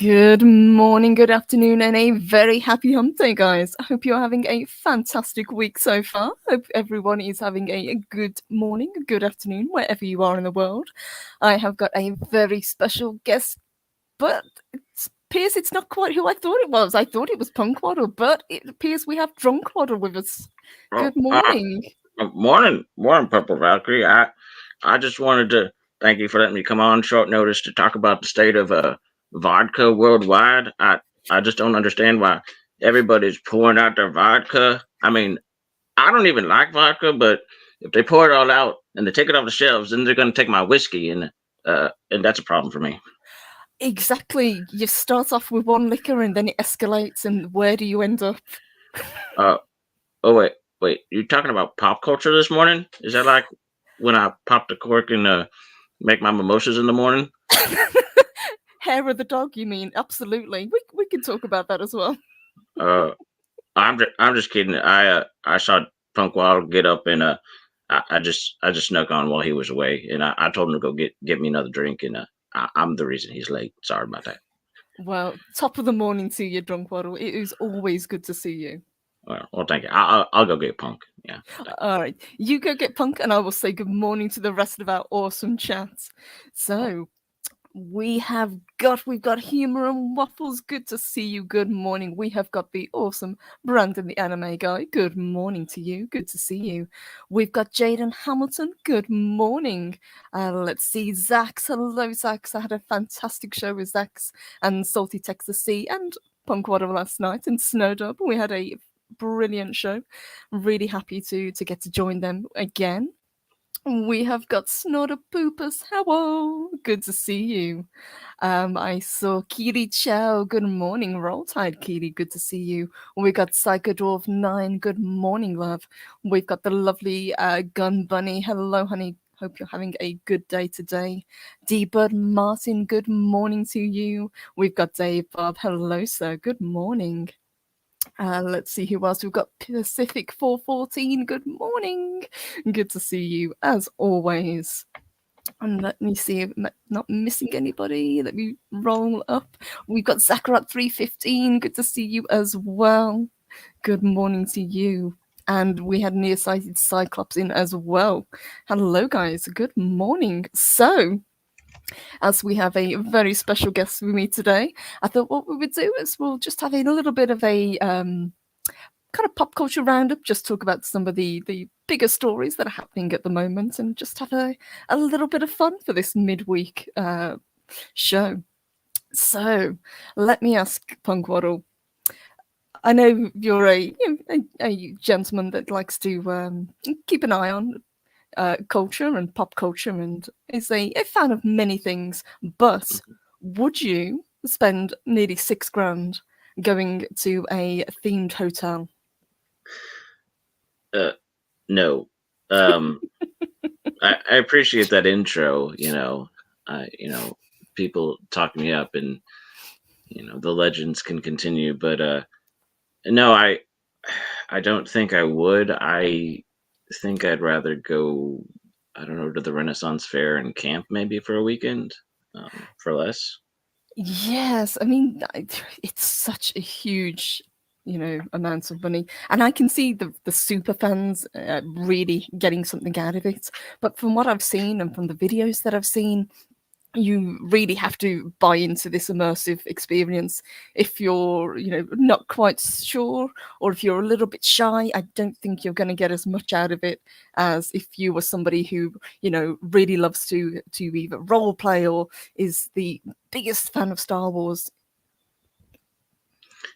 Good morning, good afternoon, and a very happy hump day, guys. I hope you're having a fantastic week so far. Hope everyone is having a good morning, a good afternoon, wherever you are in the world. I have got a very special guest, but it appears it's not quite who I thought it was. I thought it was Punkwaddle, but it appears we have Drunkwaddle with us. Well, Good morning. morning, Purple Valkyrie. I just wanted to thank you for letting me come on short notice to talk about the state of vodka worldwide. I just don't understand why everybody's pouring out their vodka. I mean, I don't even like vodka, but if they pour it all out and they take it off the shelves, then they're going to take my whiskey, and that's a problem for me. Exactly. You start off with one liquor and then it escalates, and where do you end up? Uh, oh wait, you talking about pop culture this morning? Is that like when I pop the cork and make my mimosas in the morning? Hair of the dog, you mean? Absolutely. We can talk about that as well. Uh, I'm just kidding. I saw Punkwaddle get up and I just snuck on while he was away, and I told him to go get me another drink, and I'm the reason he's late. Sorry about that. Well, top of the morning to you, Drunkwaddle. It is always good to see you. Well, thank you. I'll go get Punk. Yeah. All right, you go get Punk, and I will say good morning to the rest of our awesome chats. So, we've got humor and waffles. Good to see you. Good morning. We have got the awesome Brandon, the anime guy. Good morning to you. Good to see you. We've got Jaden Hamilton. Good morning. Let's see, Zax. Hello, Zax. I had a fantastic show with Zax and Salty Texas Sea and Punkwaddle last night and Snowdub. We had a brilliant show. Really happy to get to join them again. We have got Snorter Poopers. Hello, good to see you. I saw Kiri Chow. Good morning, Roll Tide Kiri. Good to see you. We got Psychodwarf 9. Good morning, love. We've got the lovely Gun Bunny. Hello, honey. Hope you're having a good day today. D-Bird Martin, good morning to you. We've got Dave Bob. Hello, sir. Good morning. Let's see who else. We've got Pacific 414. Good morning. Good to see you as always. And let me see if I'm not missing anybody. Let me roll up. We've got Zachariah 315. Good to see you as well. Good morning to you. And we had Nearsighted Cyclops in as well. Hello, guys. Good morning. So, as we have a very special guest with me today, I thought what we would do is we'll just have a little bit of a kind of pop culture roundup, just talk about some of the bigger stories that are happening at the moment and just have a little bit of fun for this midweek show. So let me ask Punkwaddle. I know you're a gentleman that likes to keep an eye on culture and pop culture and is a fan of many things, but would you spend nearly £6,000 going to a themed hotel? No. Um, I appreciate that intro. People talk me up, and the legends can continue. But no, I don't think I would. I think I'd rather go, I don't know, to the Renaissance Fair and camp maybe for a weekend, for less. Yes, I mean it's such a huge, amount of money, and I can see the super fans really getting something out of it. But from what I've seen and from the videos that I've seen, you really have to buy into this immersive experience. If you're, not quite sure, or if you're a little bit shy, I don't think you're going to get as much out of it as if you were somebody who, really loves to either role play or is the biggest fan of Star Wars.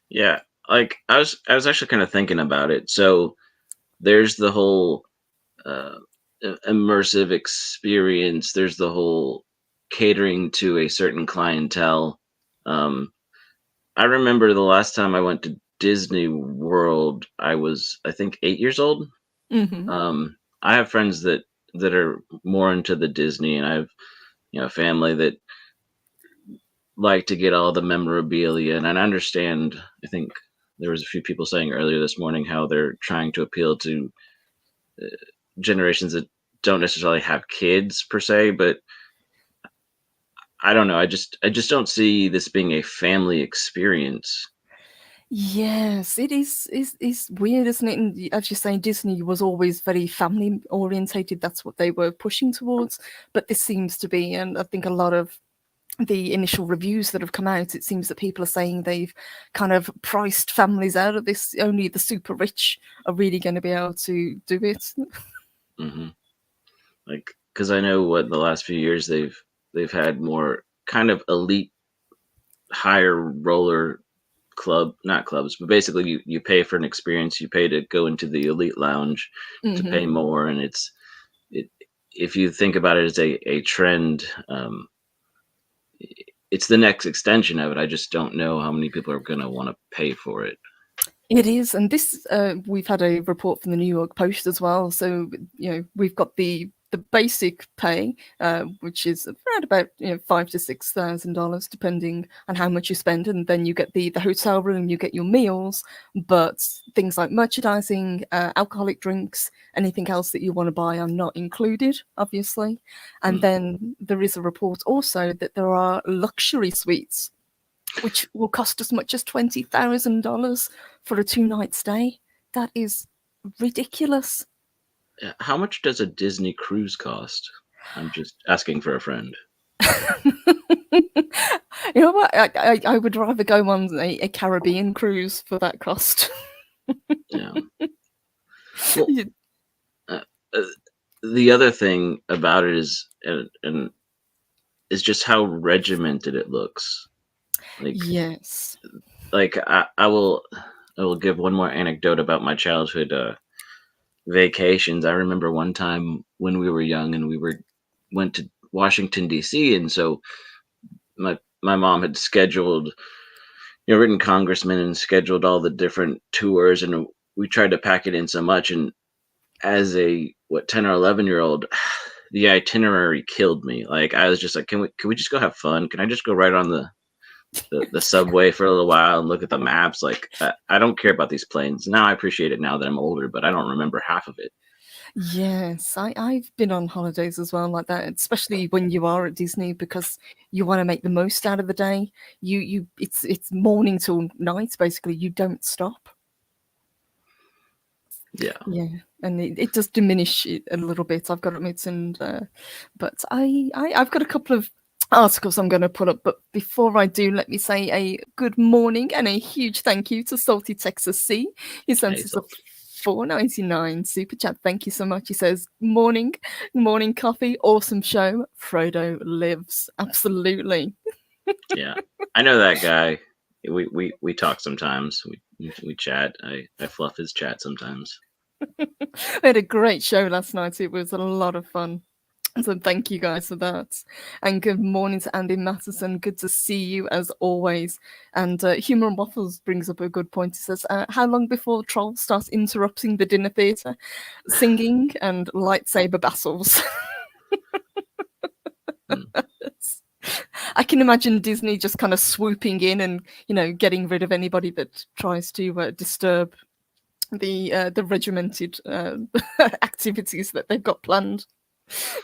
Yeah, like I was actually kind of thinking about it. So there's the whole uh, immersive experience. There's the whole catering to a certain clientele. Um, I remember the last time I went to Disney World, I was, I think, 8 years old. Hmm. I have friends that are more into the Disney, and I have family that like to get all the memorabilia. And I understand. I think there was a few people saying earlier this morning how they're trying to appeal to uh, generations that don't necessarily have kids per se, but I don't know. I just don't see this being a family experience. Yes, it is weird, isn't it? And as you say, Disney was always very family orientated. That's what they were pushing towards. But this seems to be, and I think a lot of the initial reviews that have come out, it seems that people are saying they've kind of priced families out of this. Only the super rich are really going to be able to do it. Hmm. Like, because I know what the last few years they've had more kind of elite, higher roller club, not clubs, but basically you pay for an experience. You pay to go into the elite lounge to Hmm. pay more, and it. If you think about it as a trend, it's the next extension of it. I just don't know how many people are going to want to pay for it. It is, and this we've had a report from the New York Post as well. So we've got the basic pay, which is around about $5,000 to $6,000 depending on how much you spend, and then you get the hotel room, you get your meals, but things like merchandising, alcoholic drinks, anything else that you want to buy are not included, obviously. And Mm. then there is a report also that there are luxury suites which will cost as much as $20,000 for a 2 night stay. That is ridiculous. How much does a Disney cruise cost? I'm just asking for a friend. You know what? I would rather go on a Caribbean cruise for that cost. Yeah. Well, uh, uh, the other thing about it is, and is just how regimented it looks. Like, Yes. I will give one more anecdote about my childhood vacations. I remember one time when we were young and went to Washington D.C. and so my mom had scheduled, written congressmen and scheduled all the different tours, and we tried to pack it in so much. And as a 10 or 11 year old, the itinerary killed me. Like I was just like, can we just go have fun? Can I just go right on the subway for a little while and look at the maps? Like I don't care about these planes now. I appreciate it now that I'm older, but I don't remember half of it. Yes, I've been on holidays as well like that, especially when you are at Disney because you want to make the most out of the day. It's morning till night basically. You don't stop. Yeah. Yeah, and it does diminish it a little bit, I've got to admit. And but I've got a couple of articles I'm going to put up. But before I do, let me say a good morning and a huge thank you to Salty Texas C. He Hey, sent us a Salty. 4.99 super chat. Thank you so much. He says, morning coffee, awesome show. Frodo lives. Absolutely. Yeah, I know that guy. We talk sometimes. We chat. I fluff his chat sometimes. We had a great show last night. It was a lot of fun. So thank you guys for that. And good morning to Andy Matheson. Good to see you as always. And Humour and Waffles brings up a good point. He says, how long before Troll starts interrupting the dinner theatre, singing and lightsaber battles? Hmm. I can imagine Disney just kind of swooping in and, getting rid of anybody that tries to disturb the regimented activities that they've got planned.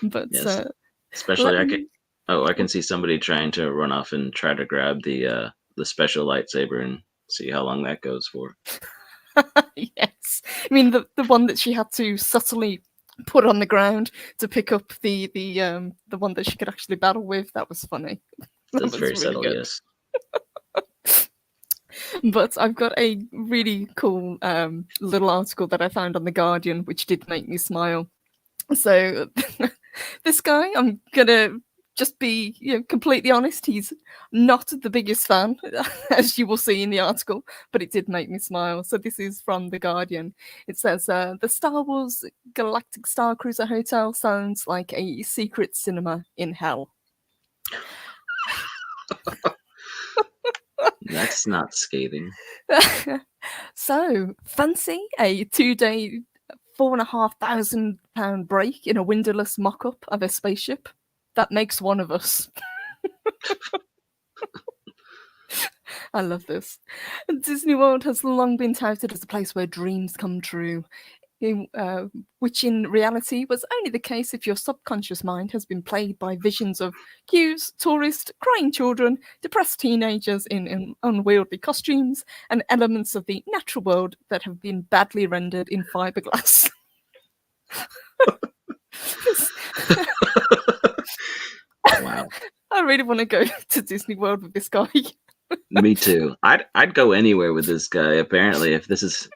But Yes, especially let I can. me Oh, I can see somebody trying to run off and try to grab the special lightsaber and see how long that goes for. yes, I mean the one that she had to subtly put on the ground to pick up the one that she could actually battle with. That was funny. That That's was very really subtle. good. Yes. But I've got a really cool little article that I found on the Guardian, which did make me smile. So this guy, I'm gonna just be completely honest. He's not the biggest fan, as you will see in the article, but it did make me smile. So this is from the Guardian. It says the Star Wars Galactic Starcruiser Hotel sounds like a secret cinema in hell. That's not scathing. So fancy a 2 day, £4,500 break in a windowless mock-up of a spaceship. That makes one of us. I love this. Disney World has long been touted as a place where dreams come true. which in reality was only the case if your subconscious mind has been plagued by visions of queues, tourists, crying children, depressed teenagers in unwieldy costumes, and elements of the natural world that have been badly rendered in fiberglass. Wow. I really want to go to Disney World with this guy. Me too. I'd go anywhere with this guy, apparently, if this is,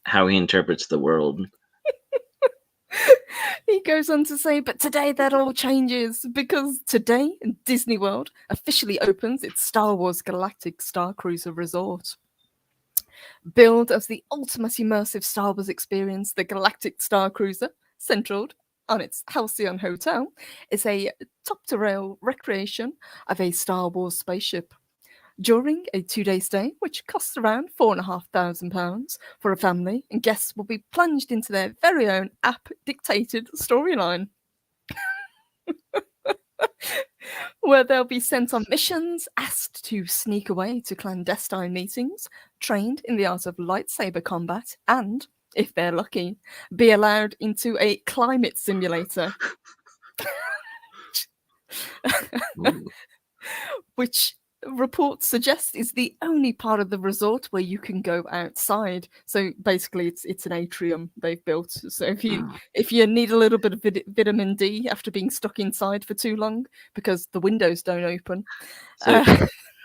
how he interprets the world. He goes on to say, but today that all changes because today Disney World officially opens its Star Wars Galactic Starcruiser resort. Billed as the ultimate immersive Star Wars experience, the Galactic Starcruiser, centered on its Halcyon Hotel, is a top-to-rail recreation of a Star Wars spaceship. During a 2-day stay, which costs around £4,500 for a family, and guests will be plunged into their very own app-dictated storyline, where they'll be sent on missions, asked to sneak away to clandestine meetings, trained in the art of lightsaber combat, and, if they're lucky, be allowed into a climate simulator. Which reports suggest is the only part of the resort where you can go outside. So basically, it's an atrium they've built. So if you need a little bit of vitamin D after being stuck inside for too long because the windows don't open. So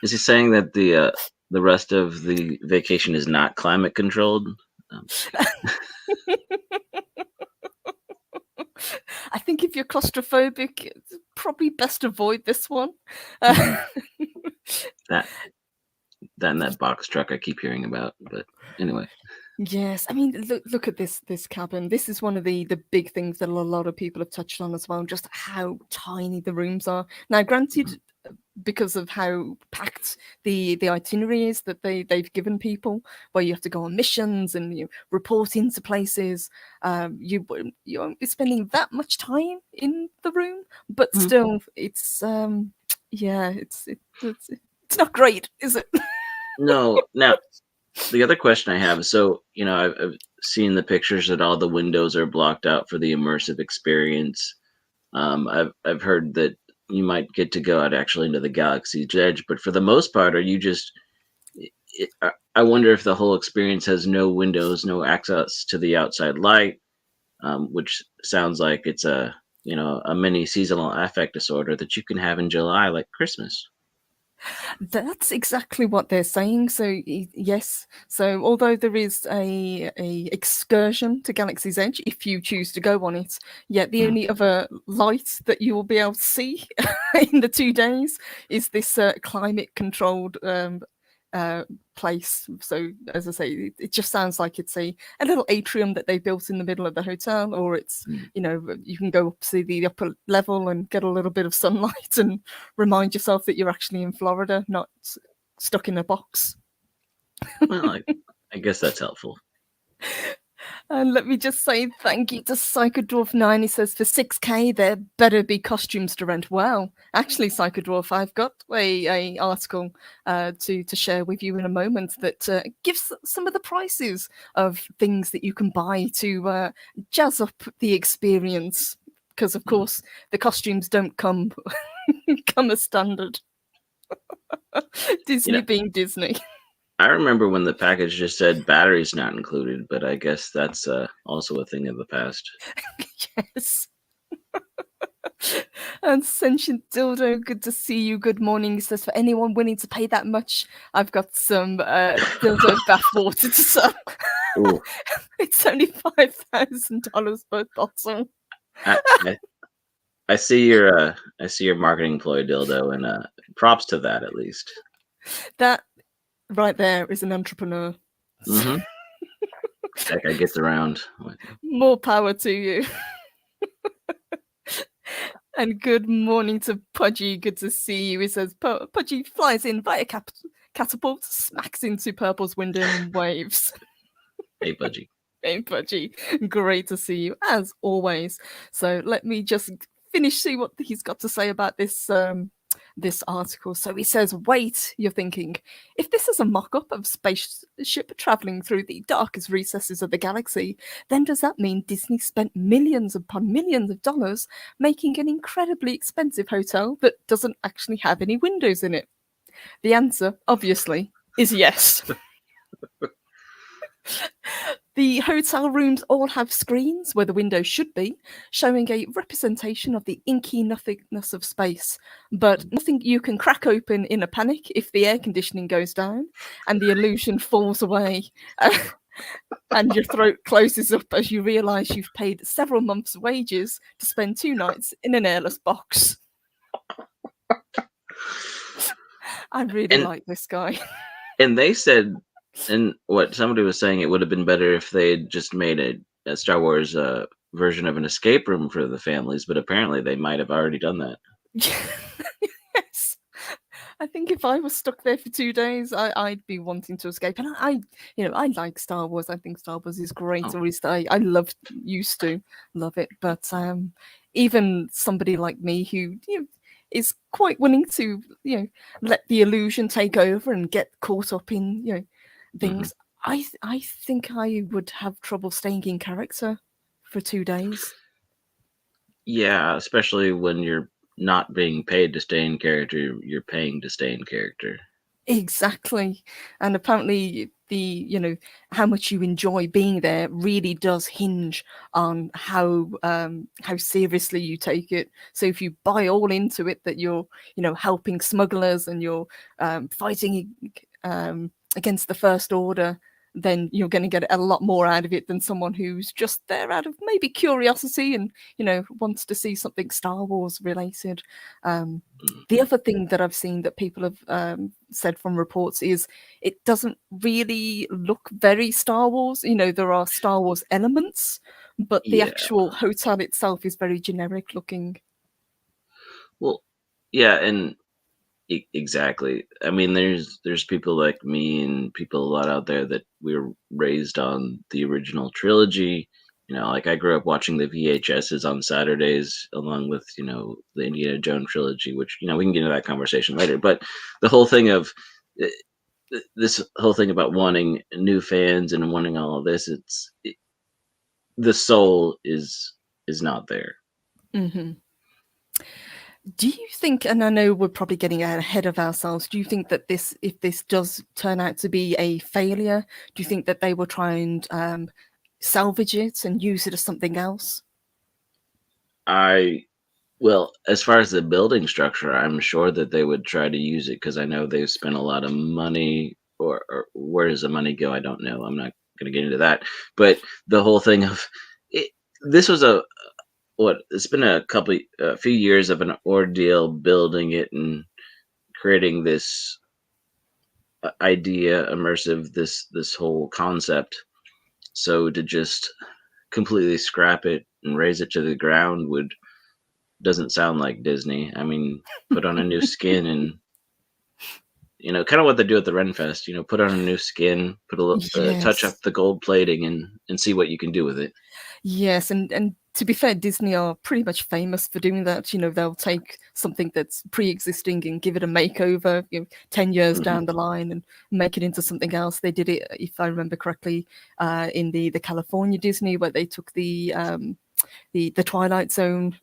is he saying that the rest of the vacation is not climate controlled? I think if you're claustrophobic, it's probably best avoid this one. That and that box truck I keep hearing about, but anyway. Yes, I mean, look at this cabin. This is one of the big things that a lot of people have touched on as well, just how tiny the rooms are. Now, granted, because of how packed the itinerary is that they've given people, where you have to go on missions and you report into places, you won't be spending that much time in the room, but still, it's it's not great, is it? No. Now, the other question I have is, so I've seen the pictures that all the windows are blocked out for the immersive experience. I've heard that you might get to go out actually into the galaxy's edge, but for the most part, are you just? I wonder if the whole experience has no windows, no access to the outside light, which sounds like it's a mini seasonal affect disorder that you can have in July, like Christmas. That's exactly what they're saying. So yes. So although there is a excursion to Galaxy's Edge, if you choose to go on it, yet the only other light that you will be able to see in the 2 days is this climate controlled place. So as I say, it just sounds like it's a little atrium that they built in the middle of the hotel, or it's you can go up to the upper level and get a little bit of sunlight and remind yourself that you're actually in Florida, not stuck in a box. Well, I guess that's helpful. And let me just say thank you to Psychodwarf9. He says for 6K there better be costumes to rent. Well, actually, Psychodwarf, I've got a article to share with you in a moment that gives some of the prices of things that you can buy to jazz up the experience. Because of course the costumes don't come as standard. Disney being Disney. I remember when the package just said batteries not included, but I guess that's also a thing of the past. Yes. And Sentient Dildo, good to see you. Good morning. He says, for anyone willing to pay that much, I've got some dildo bathwater to sell. It's only $5,000 per bottle. I see your marketing employee dildo, and props to that at least. That right there is an entrepreneur. Mm-hmm. That guy gets around. More power to you. And good morning to Pudgy. Good to see you. He says, Pudgy flies in via catapult, smacks into Purple's window and waves. Hey, Pudgy. Hey, Pudgy. Great to see you, as always. So let me just see what he's got to say about this this article. So he says, wait, you're thinking, if this is a mock-up of spaceship traveling through the darkest recesses of the galaxy, then does that mean Disney spent millions upon millions of dollars making an incredibly expensive hotel that doesn't actually have any windows in it? The answer, obviously, is yes. The hotel rooms all have screens where the windows should be, showing a representation of the inky nothingness of space, but nothing you can crack open in a panic if the air conditioning goes down and the illusion falls away. And your throat closes up as you realise you've paid several months' wages to spend 2 nights in an airless box. I really like this guy. And they said, and what somebody was saying, it would have been better if they had just made a Star Wars version of an escape room for the families, but apparently they might have already done that. Yes. I think if I was stuck there for 2 days, I'd be wanting to escape. And I like Star Wars. I think Star Wars is great. Or at least I used to love it. But even somebody like me who is quite willing to let the illusion take over and get caught up in things. I think I would have trouble staying in character for 2 days. Yeah, especially when you're not being paid to stay in character, you're paying to stay in character. Exactly. And apparently the how much you enjoy being there really does hinge on how seriously you take it. So if you buy all into it that you're helping smugglers and you're fighting against the First Order, then you're going to get a lot more out of it than someone who's just there out of maybe curiosity and wants to see something Star Wars related. The other thing that I've seen that people have said from reports is it doesn't really look very Star Wars. There are Star Wars elements, but the actual hotel itself is very generic looking. Well, yeah, and exactly. I mean, there's people like me and people a lot out there that we were raised on the original trilogy. Like I grew up watching the VHSs on Saturdays, along with the Indiana Jones trilogy, which we can get into that conversation later. But the whole thing of this whole thing about wanting new fans and wanting all of this, the soul is not there. Mm-hmm. Do you think, and I know we're probably getting ahead of ourselves, do you think that if this does turn out to be a failure, do you think that they will try and salvage it and use it as something else? Well, as far as the building structure, I'm sure that they would try to use it because I know they've spent a lot of money, or where does the money go? I don't know. I'm not going to get into that. But the whole thing of this was it's been a few years of an ordeal building it and creating this idea, immersive, this whole concept. So to just completely scrap it and raise it to the ground doesn't sound like Disney. I mean, put on a new skin and kind of what they do at the Renfest. Put on a new skin, put a little touch up the gold plating, and see what you can do with it. Yes, and to be fair, Disney are pretty much famous for doing that. They'll take something that's pre-existing and give it a makeover, 10 years down the line and make it into something else. They did it, if I remember correctly, in the California Disney, where they took the Twilight Zone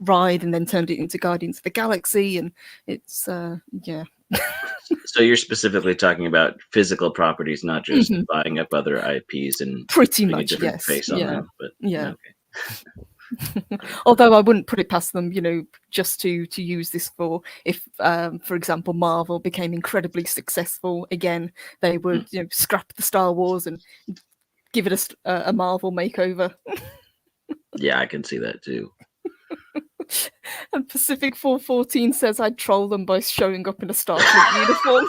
ride and then turned it into Guardians of the Galaxy, and it's yeah. So you're specifically talking about physical properties, not just buying up other IPs and pretty putting much, a different yes. face on them. But yeah. Okay. Although I wouldn't put it past them, just to use this if, for example, Marvel became incredibly successful again, they would scrap the Star Wars and give it a Marvel makeover. Yeah, I can see that too. And Pacific 414 says I'd troll them by showing up in a Starfleet uniform.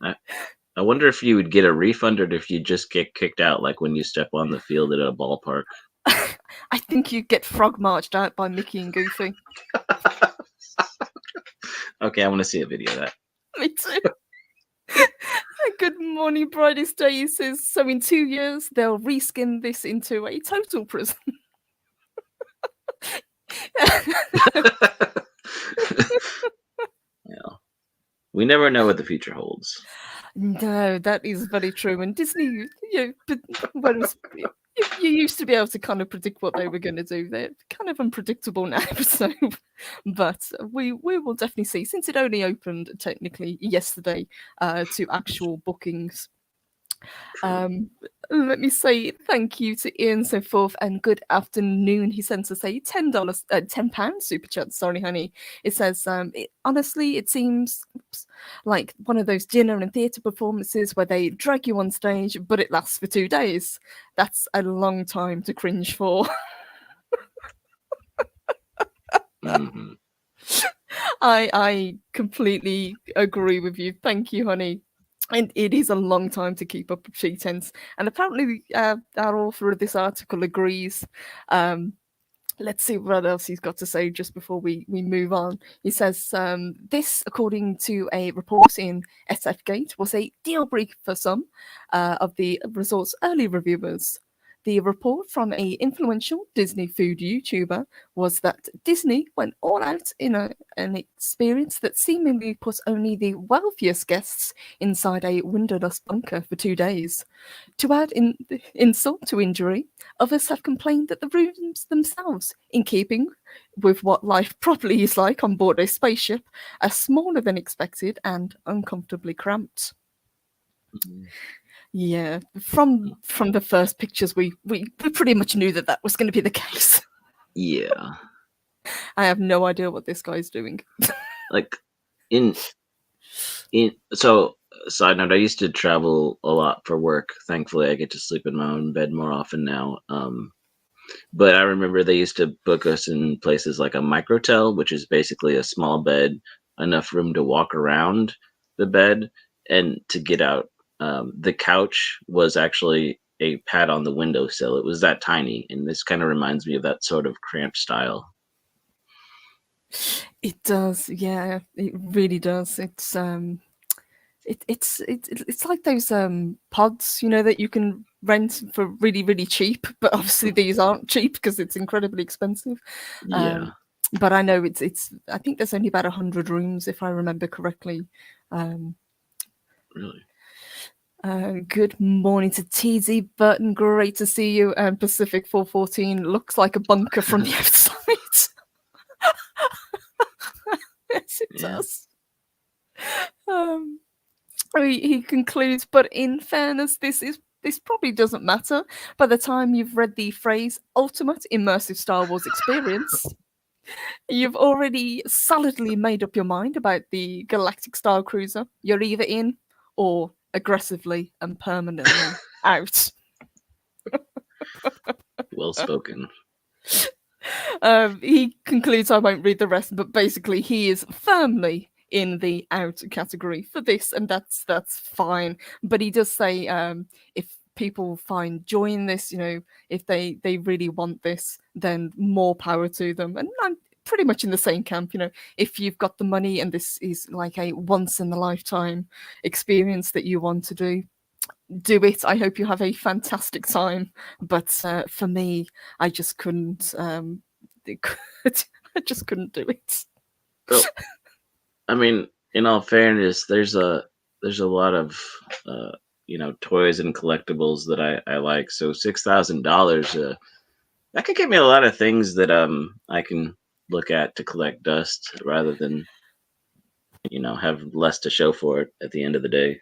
I wonder if you would get a refund or if you just get kicked out, like when you step on the field at a ballpark. I think you'd get frog marched out by Mickey and Goofy. Okay, I want to see a video of that. Me too. Good morning, brightest day. He says, so in 2 years, they'll reskin this into a total prison. Yeah. We never know what the future holds. No, that is very true. And Disney, but whereas you used to be able to kind of predict what they were going to do, they're kind of unpredictable now. So, but we will definitely see, since it only opened technically yesterday to actual bookings. Let me say thank you to Ian so forth and good afternoon. He sends us a $10, £10 super chat. Sorry, honey. It says, honestly, it seems like one of those dinner and theatre performances where they drag you on stage, but it lasts for 2 days. That's a long time to cringe for. Mm-hmm. I completely agree with you. Thank you, honey. And it is a long time to keep up a pretense. And apparently, our author of this article agrees. Let's see what else he's got to say just before we move on. He says, this, according to a report in SFGate, was a deal breaker for some of the resort's early reviewers. The report from a influential Disney food YouTuber was that Disney went all out in an experience that seemingly put only the wealthiest guests inside a windowless bunker for 2 days. To add insult to injury, others have complained that the rooms themselves, in keeping with what life probably is like on board a spaceship, are smaller than expected and uncomfortably cramped. Mm-hmm. Yeah, from the first pictures, we pretty much knew that was going to be the case. Yeah. I have no idea what this guy's doing. Like in so side note, I used to travel a lot for work. Thankfully I get to sleep in my own bed more often now. But I remember they used to book us in places like a microtel, which is basically a small bed, enough room to walk around the bed and to get out. The couch was actually a pad on the windowsill. It was that tiny, and this kind of reminds me of that sort of cramped style. It does, yeah, it really does. It's it's like those pods, that you can rent for really, really cheap, but obviously these aren't cheap because it's incredibly expensive. Yeah. But I know it's I think there's only about 100 rooms if I remember correctly. Really? Good morning to TZ Burton. Great to see you. And Pacific 414 looks like a bunker from the outside. Yes, it Yeah. does. He concludes, but in fairness, this probably doesn't matter. By the time you've read the phrase ultimate immersive Star Wars experience, you've already solidly made up your mind about the Galactic Starcruiser. You're either in or aggressively and permanently out. Well spoken. He concludes, I won't read the rest, but basically he is firmly in the out category for this, and that's fine. But he does say if people find joy in this, if they really want this, then more power to them. And I'm pretty much in the same camp. If you've got the money and this is like a once in a lifetime experience that you want to do it. I hope you have a fantastic time. But for me, I just couldn't. I just couldn't do it. Well, I mean, in all fairness, there's a lot of toys and collectibles that I like. So $6,000, that could get me a lot of things that I can look at to collect dust rather than have less to show for it at the end of the day.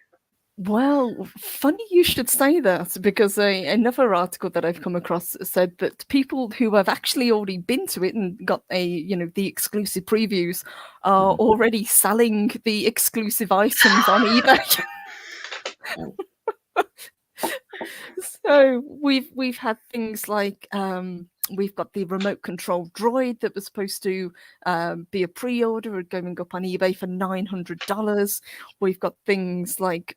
Well, funny you should say that, because another article that I've come across said that people who have actually already been to it and got the exclusive previews are already selling the exclusive items on eBay. So we've had things like we've got the remote control droid that was supposed to be a pre-order going up on eBay for $900. We've got things like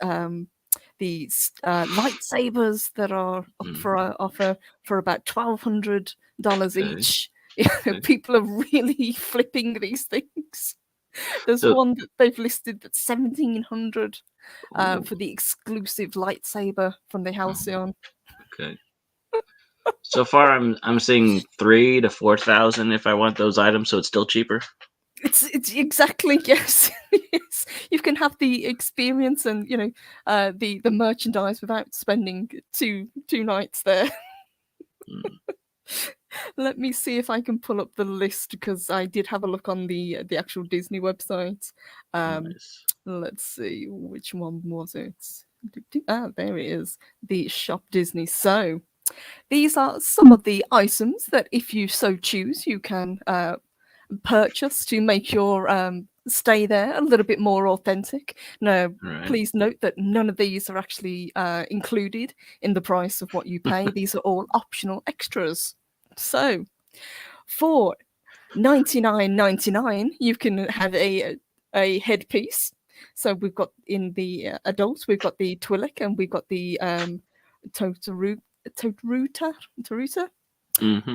these lightsabers that are up for offer for about $1,200 each. People are really flipping these things. There's So, one that they've listed that's 1,700 ooh, for the exclusive lightsaber from the Halcyon. okay. So far, I'm seeing 3 to 4,000 if I want those items, so it's still cheaper. It's exactly yes. Yes. You can have the experience and the merchandise without spending two nights there. Mm, Let me see if I can pull up the list because I did have a look on the actual Disney website. nice. Let's see which one was it. Ah, there it is. The Shop Disney. So these are some of the items that, if you so choose, you can purchase to make your stay there a little bit more authentic. Now, All right. please note that none of these are actually included in the price of what you pay. These are all optional extras. So, for 99.99, you can have a headpiece. So we've got in the adults, we've got the Twi'lek and we've got the Totaruta. Taruta. Mm-hmm.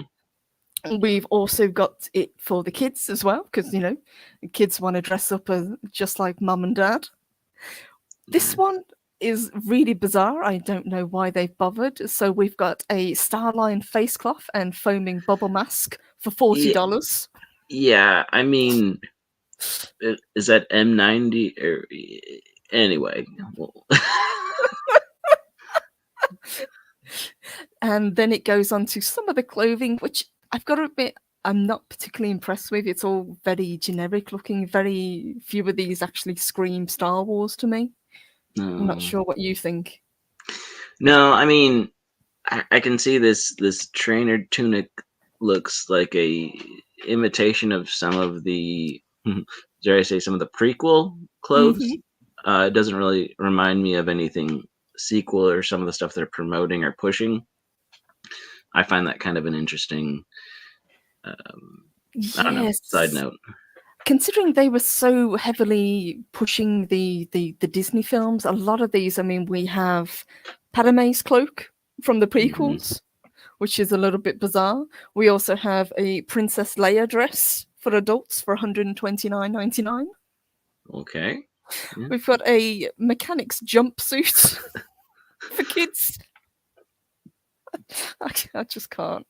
We've also got it for the kids as well, because the kids want to dress up as just like mum and dad. This Nice. one is really bizarre. I don't know why they've bothered. So we've got a Starline face cloth and foaming bubble mask for $40. Yeah, I mean, is that M90 or anyway? Well, And then it goes on to some of the clothing, which I've got to admit I'm not particularly impressed with. It's all very generic looking. Very few of these actually scream Star Wars to me. I'm not no, sure what you think. no. I mean, I can see this trainer tunic looks like a imitation of some of the, dare I say, some of the prequel clothes. Hmm. It doesn't really remind me of anything sequel or some of the stuff they're promoting or pushing. I find that kind of an interesting, um, I don't know, side Yes. note. Considering they were so heavily pushing the Disney films, a lot of these, I mean, we have Padme's cloak from the Hmm. prequels, which is a little bit bizarre. We also have a Princess Leia dress for adults for 129.99. Okay. Yeah. We've got a mechanic's jumpsuit for kids. I just can't.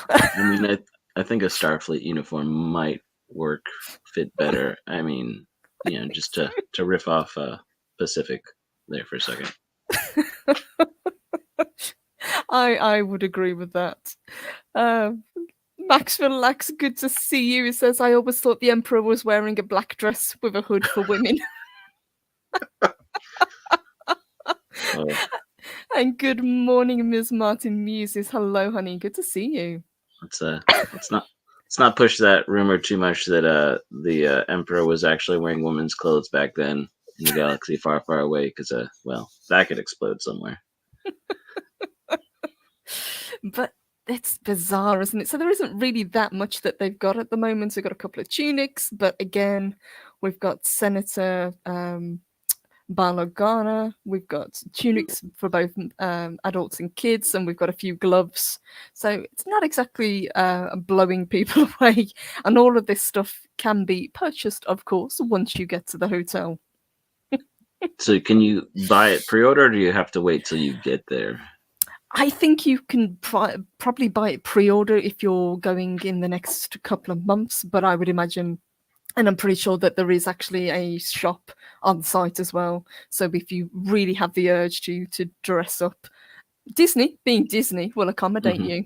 I mean, I think a Starfleet uniform might work fit better. I mean, just to riff off Pacific there for a second. I would agree with that. Um, Maxwell Lax, good to see you. He says, I always thought the Emperor was wearing a black dress with a hood for women. Oh, And good morning, Ms. Martin Muses. Hello, honey. Good to see you. let's let's not let's not push that rumor too much that the Emperor was actually wearing women's clothes back then in a galaxy far, far away. Because well, that could explode somewhere. But it's bizarre, isn't it? So there isn't really that much that they've got at the moment. We've got a couple of tunics, but again, we've got Senator Balogana. We've got tunics for both adults and kids, and we've got a few gloves. So it's not exactly blowing people away. And all of this stuff can be purchased, of course, once you get to the hotel. So, can you buy it pre-order, or do you have to wait till you get there? I think you can probably buy it pre-order if you're going in the next couple of months, but I would imagine, and I'm pretty sure that there is actually a shop on site as well. So if you really have the urge to dress up, Disney, being Disney, will accommodate Hmm. you.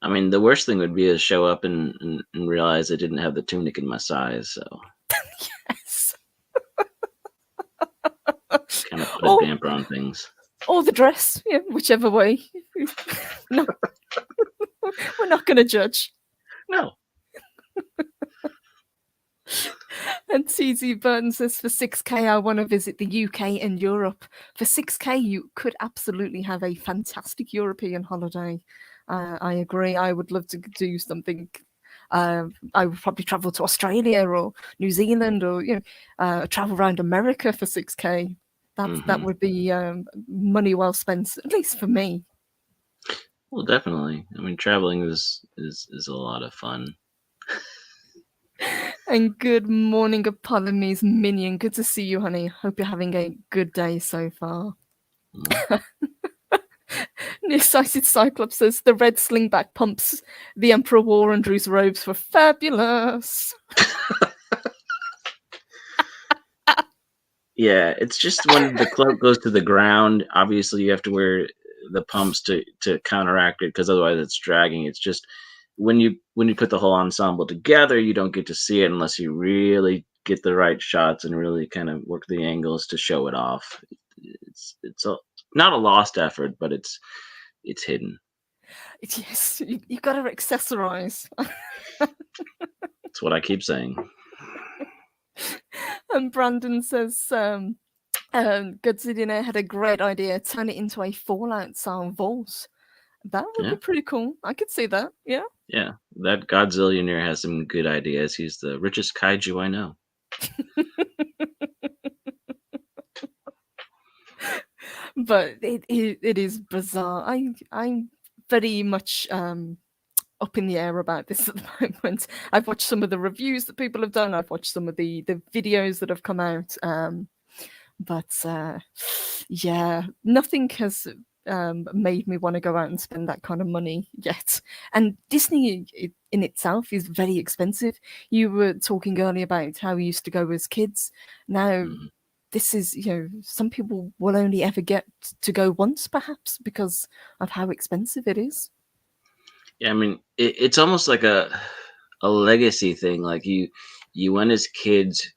I mean, the worst thing would be to show up and realize I didn't have the tunic in my size, so Yes. kind of put a or damper on things. or the dress, yeah, whichever way. No, we're not going to judge. No. And TZ Burton says, for 6K, I want to visit the UK and Europe. For 6K, you could absolutely have a fantastic European holiday. I agree. I would love to do something. I would probably travel to Australia or New Zealand, or travel around America for 6K. That Hmm. would be money well spent, at least for me. Well, definitely. I mean, traveling is a lot of fun. And good morning, Apollonie's minion. Good to see you, honey. Hope you're having a good day so far. Nearsighted Cyclops says the red slingback pumps the Emperor wore Andrew's robes were fabulous. Yeah, it's just when the cloak goes to the ground, obviously you have to wear the pumps to counteract it, because otherwise it's dragging. It's just when you put the whole ensemble together, you don't get to see it unless you really get the right shots and really kind of work the angles to show it off. Not a lost effort, but it's hidden. Yes, you got to accessorize. That's what I keep saying. And Brandon says, Godzilla had a great idea. Turn it into a Fallout style vault. That would be pretty cool. I could see that. Yeah. Yeah, that Godzillionaire has some good ideas. He's the richest kaiju I know. But it is bizarre. I'm very much up in the air about this at the moment. I've watched some of the reviews that people have done. I've watched some of the videos that have come out. But yeah, nothing has made me want to go out and spend that kind of money yet. And Disney in itself is very expensive. You were talking earlier about how we used to go as kids. Now, this is, some people will only ever get to go once, perhaps, because of how expensive it is. Yeah, I mean, it's almost like a legacy thing. Like you went as kids,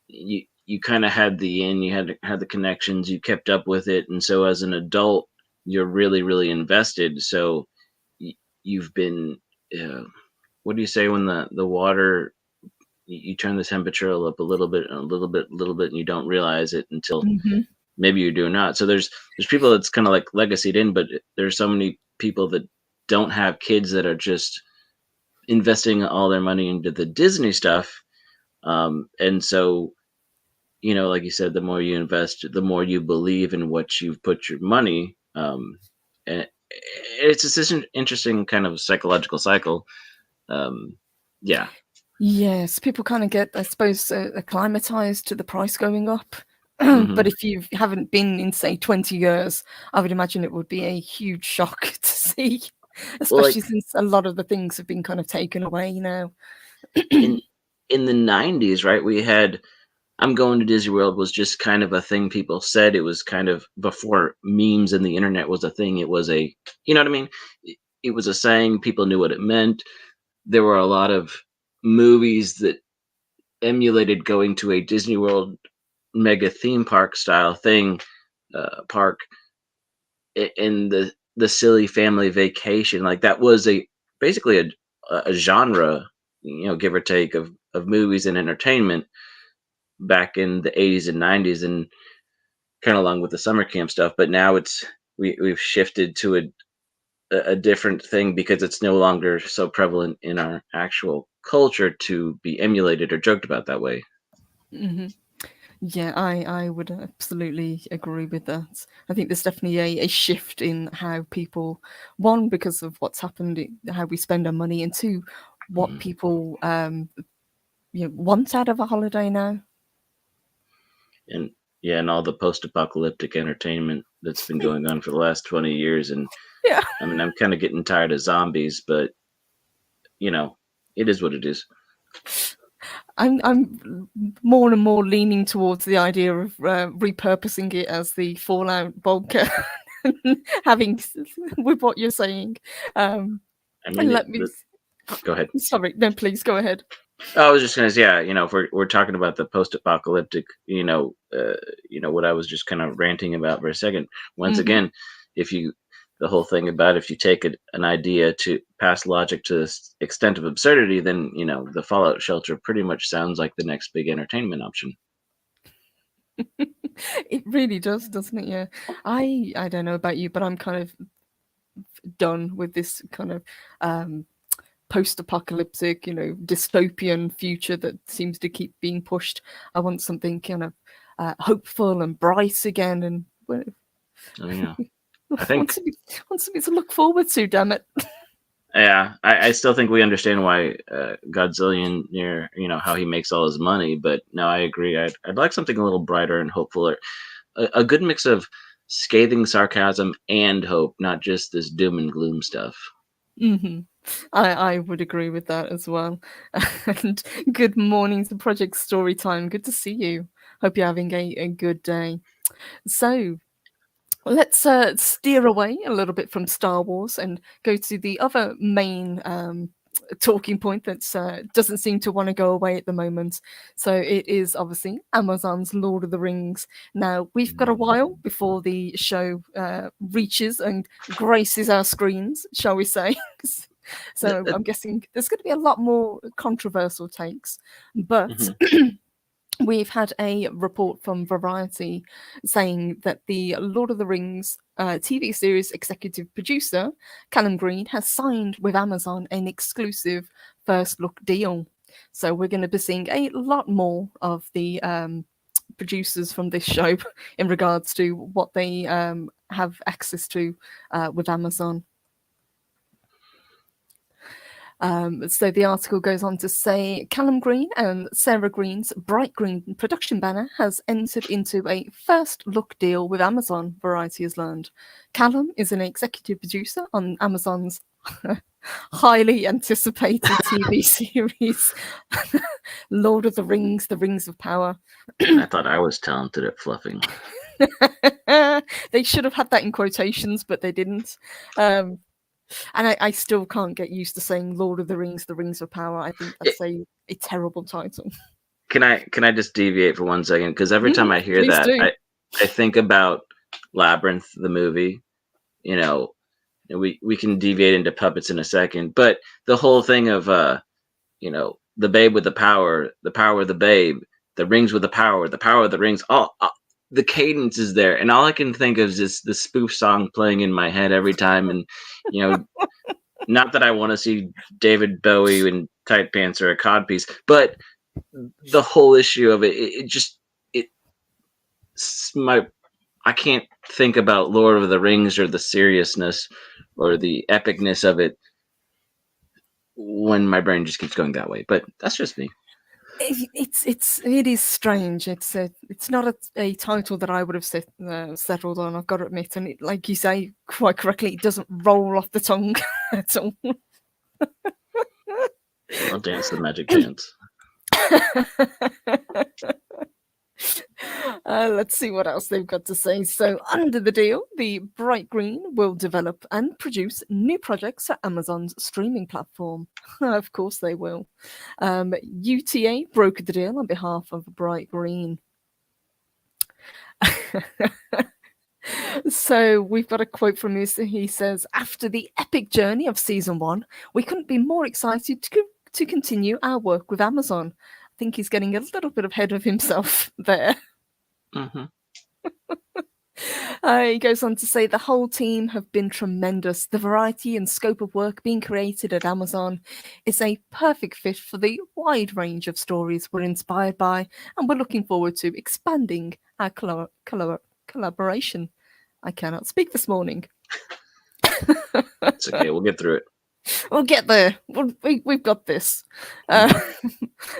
you kind of had the in, you had the connections, you kept up with it, and so as an adult, you're really really invested. So you've been, what do you say when the water, you turn the temperature up a little bit, and you don't realize it until maybe you do not. So there's people that's kind of like legacied in, but there's so many people that don't have kids that are just investing all their money into the Disney stuff. And so, like you said, the more you invest, the more you believe in what you've put your money. And it's just this interesting kind of psychological cycle. Yeah. Yes, people kind of get, I suppose, acclimatized to the price going up. But if you haven't been in, say, 20 years, I would imagine it would be a huge shock to see, especially since a lot of the things have been kind of taken away now. in the 90s, right, we had I'm going to Disney World was just kind of a thing people said. It was kind of before memes and the internet was a thing. It was a, you know what I mean? It was a saying. People knew what it meant. There were a lot of movies that emulated going to a Disney World mega theme park style thing, park, in the silly family vacation. Like that was basically a genre, give or take, of movies and entertainment back in the 80s and 90s, and kind of along with the summer camp stuff. But now we've shifted to a different thing because it's no longer so prevalent in our actual culture to be emulated or joked about that way. Yeah, I would absolutely agree with that. I think there's definitely a shift in how people, one, because of what's happened, how we spend our money, and two, what people want out of a holiday now. And yeah, and all the post-apocalyptic entertainment that's been going on for the last 20 years. And Yeah. I mean, I'm kind of getting tired of zombies, but it is what it is. I'm more and more leaning towards the idea of repurposing it as the Fallout bunker, having with what you're saying. I mean, And let me. Go ahead. Sorry, no, please go ahead. I was just gonna say, yeah, if we're talking about the post-apocalyptic, what I was just kind of ranting about for a second. Once again, the whole thing about if you take an idea to pass logic to this extent of absurdity, then the Fallout shelter pretty much sounds like the next big entertainment option. It really does, doesn't it? Yeah, I don't know about you, but I'm kind of done with this kind of post-apocalyptic, dystopian future that seems to keep being pushed. I want something kind of hopeful and bright again, and Oh yeah, I think want something to look forward to. Damn it! Yeah, I still think we understand why Godzillion, how he makes all his money. But no, I agree. I'd like something a little brighter and hopeful, or a good mix of scathing sarcasm and hope, not just this doom and gloom stuff. Hmm. I would agree with that as well. And good morning to Project Storytime. Good to see you. Hope you're having a good day. So, let's steer away a little bit from Star Wars and go to the other main talking point that doesn't seem to want to go away at the moment. So it is obviously Amazon's Lord of the Rings. Now, we've got a while before the show reaches and graces our screens, shall we say. So I'm guessing there's going to be a lot more controversial takes, but Mhm. we've had a report from Variety saying that the Lord of the Rings TV series executive producer, Callum Green, has signed with Amazon an exclusive first look deal. So we're going to be seeing a lot more of the producers from this show in regards to what they have access to with Amazon. So the article goes on to say Callum Green and Sarah Green's Bright Green production banner has entered into a first look deal with Amazon, Variety has learned. Callum is an executive producer on Amazon's highly anticipated TV series, Lord of the Rings, The Rings of Power. I thought I was talented at fluffing. They should have had that in quotations, but they didn't. And I still can't get used to saying Lord of the Rings, The Rings of Power. I think that's a terrible title. Can I just deviate for 1 second? Because every time I hear Please that, do. I think about Labyrinth, the movie. You know, and we can deviate into puppets in a second, but the whole thing of the babe with the power of the babe, the rings with the power of the rings. All the cadence is there, and all I can think of is just the spoof song playing in my head every time. And you know, not that I want to see David Bowie in tight pants or a codpiece, but the whole issue of it just it my I can't think about Lord of the Rings or the seriousness or the epicness of it when my brain just keeps going that way. But that's just me. It is strange. It's not a title that I would have settled on. I've got to admit, and like you say quite correctly, it doesn't roll off the tongue at all. I'll dance the magic dance. Let's see what else they've got to say. So, under the deal, the Bright Green will develop and produce new projects for Amazon's streaming platform. Of course, they will. UTA brokered the deal on behalf of Bright Green. So we've got a quote from him. He says, "After the epic journey of season 1, we couldn't be more excited to continue our work with Amazon." I think he's getting a little bit ahead of himself there. Mm-hmm. He goes on to say the whole team have been tremendous. The variety and scope of work being created at Amazon is a perfect fit for the wide range of stories we're inspired by, and we're looking forward to expanding our collaboration. I cannot speak this morning. It's okay. We'll get through it. We'll get there. We've got this.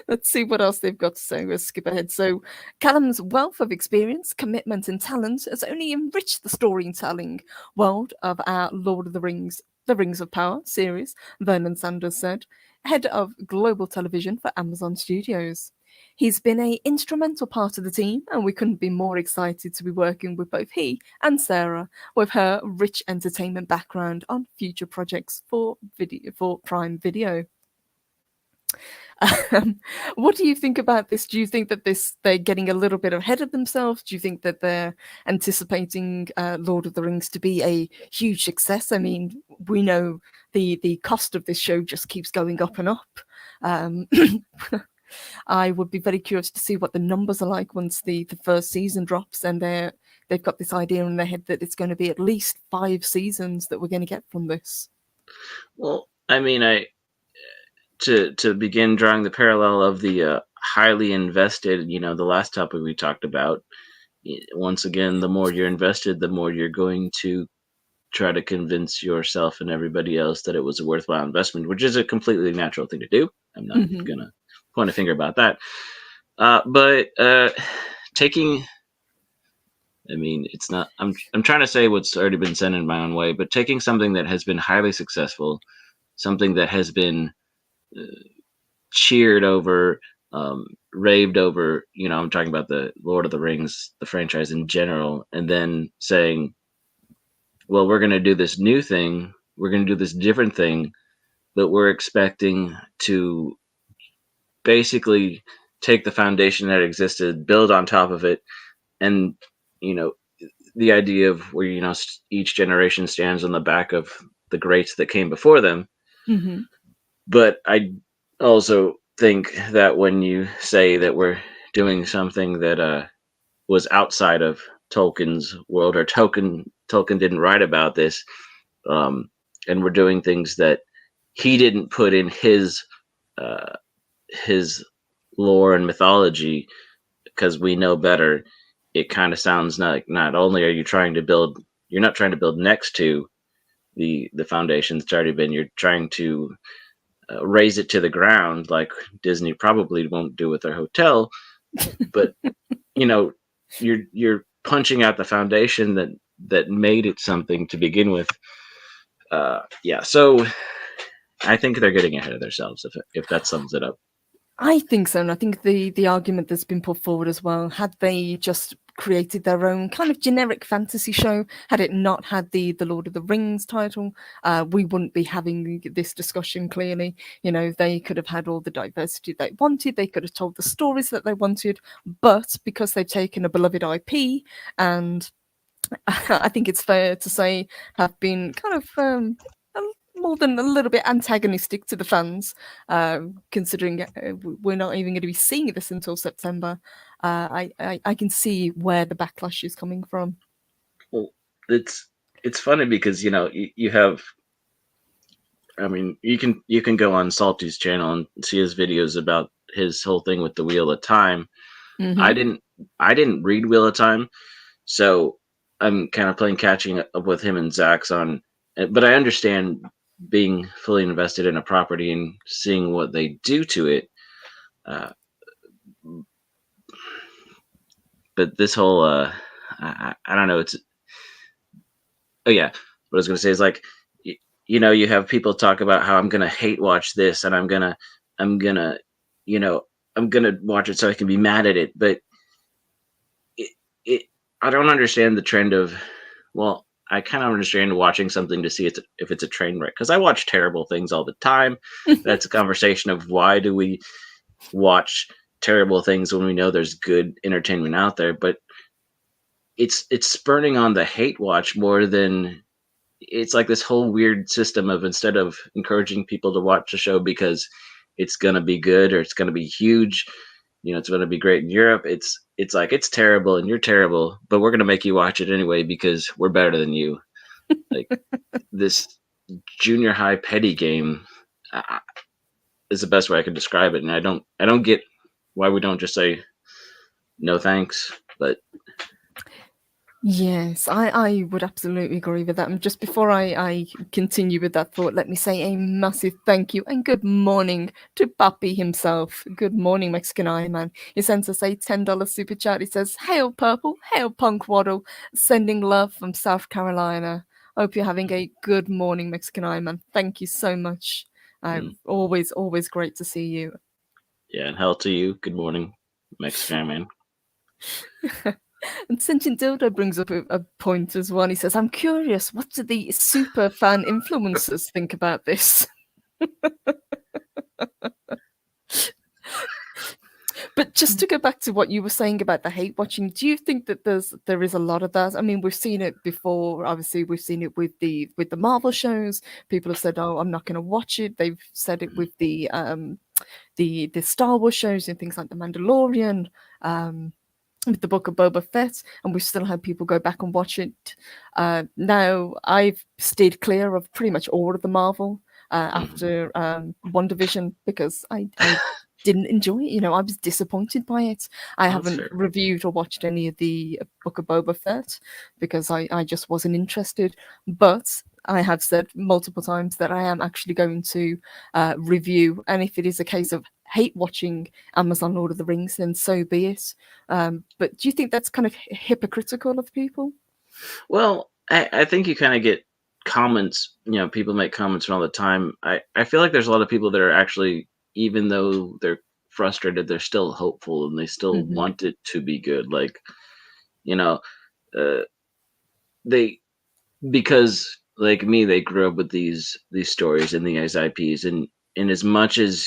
Let's see what else they've got to say. We'll skip ahead. So, Callum's wealth of experience, commitment, and talent has only enriched the storytelling world of our Lord of the Rings, The Rings of Power series, Vernon Sanders said, head of global television for Amazon Studios. He's been an instrumental part of the team, and we couldn't be more excited to be working with both he and Sarah, with her rich entertainment background on future projects for Prime Video. What do you think about this? Do you think that they're getting a little bit ahead of themselves? Do you think that they're anticipating Lord of the Rings to be a huge success? I mean, we know the cost of this show just keeps going up and up. I would be very curious to see what the numbers are like once the first season drops, and they've got this idea in their head that it's going to be at least 5 seasons that we're going to get from this. Well, I mean, to begin drawing the parallel of the highly invested, the last topic we talked about. Once again, the more you're invested, the more you're going to try to convince yourself and everybody else that it was a worthwhile investment, which is a completely natural thing to do. I'm not gonna point a finger about that. But taking, I mean, it's not. I'm trying to say what's already been said in my own way, but taking something that has been highly successful, something that has been cheered over, raved over. I'm talking about the Lord of the Rings, the franchise in general, and then saying, well, we're going to do this new thing. We're going to do this different thing, but we're expecting to basically take the foundation that existed, build on top of it, and the idea of where each generation stands on the back of the greats that came before them. But I also think that when you say that we're doing something that was outside of Tolkien's world, or Tolkien didn't write about this, and we're doing things that he didn't put in his lore and mythology because we know better, it kind of sounds like not only are you trying to build, you're not trying to build next to the foundation that's already been, you're trying to raise it to the ground, like Disney probably won't do with their hotel, but you're punching out the foundation that made it something to begin with. So I think they're getting ahead of themselves, if that sums it up. I think so, and I think the argument that's been put forward as well, had they just created their own kind of generic fantasy show, had it not had the Lord of the Rings title, we wouldn't be having this discussion. Clearly, they could have had all the diversity they wanted, they could have told the stories that they wanted, but because they've taken a beloved IP and I think it's fair to say have been kind of more than a little bit antagonistic to the fans, considering we're not even going to be seeing this until September. I can see where the backlash is coming from. Well, it's funny because you have, I mean, you can go on Salty's channel and see his videos about his whole thing with the Wheel of Time. I didn't read Wheel of Time, so I'm kind of playing catching up with him and Zach's on. But I understand being fully invested in a property and seeing what they do to it. But this whole, I don't know. Oh yeah, what I was gonna say is like, you have people talk about how I'm gonna hate watch this, and I'm gonna, I'm gonna watch it so I can be mad at it. But I don't understand the trend of, well, I kind of understand watching something to see if it's a train wreck, because I watch terrible things all the time. That's a conversation of why do we watch terrible things when we know there's good entertainment out there. But it's spurning on the hate watch more than, it's like this whole weird system of, instead of encouraging people to watch a show because it's gonna be good or it's gonna be huge, it's gonna be great in Europe, it's like, it's terrible and you're terrible, but we're gonna make you watch it anyway because we're better than you. Like, this junior high petty game is the best way I could describe it, and I don't get why we don't just say no thanks. But yes, I would absolutely agree with that. And just before I continue with that thought, let me say a massive thank you and good morning to Papi himself. Good morning, Mexican Eye Man. He sends us a $10 super chat. He says, "Hail Purple, hail Punkwaddle, sending love from South Carolina. Hope you're having a good morning, Mexican Eye Man. Thank you so much. Always great to see you." yeah, and hell to you. Good morning, Mexican man. And Sentient Dildo brings up a point as well. He says, "I'm curious, what do the super fan influencers think about this?" But just to go back to what you were saying about the hate watching, do you think that there is a lot of that? I mean, we've seen it before. Obviously, we've seen it with the Marvel shows. People have said, "Oh, I'm not going to watch it." They've said it with the Star Wars shows and things like The Mandalorian. With the Book of Boba Fett, and we've still had people go back and watch it. Now, I've stayed clear of pretty much all of the Marvel after WandaVision, because I didn't enjoy it. You know, I was disappointed by it. I That's haven't fair. reviewed or watched any of the Book of Boba Fett because I just wasn't interested. But I have said multiple times that I am actually going to review, and if it is a case of hate watching Amazon Lord of the Rings, then so be it. But do you think that's kind of hypocritical of people? Well, I think you kind of get comments, people make comments from all the time. I feel like there's a lot of people that are actually, even though they're frustrated, they're still hopeful and they still Hmm. want it to be good. Like, you know, uh, they, because like me, they grew up with these stories and these IPs, and as much as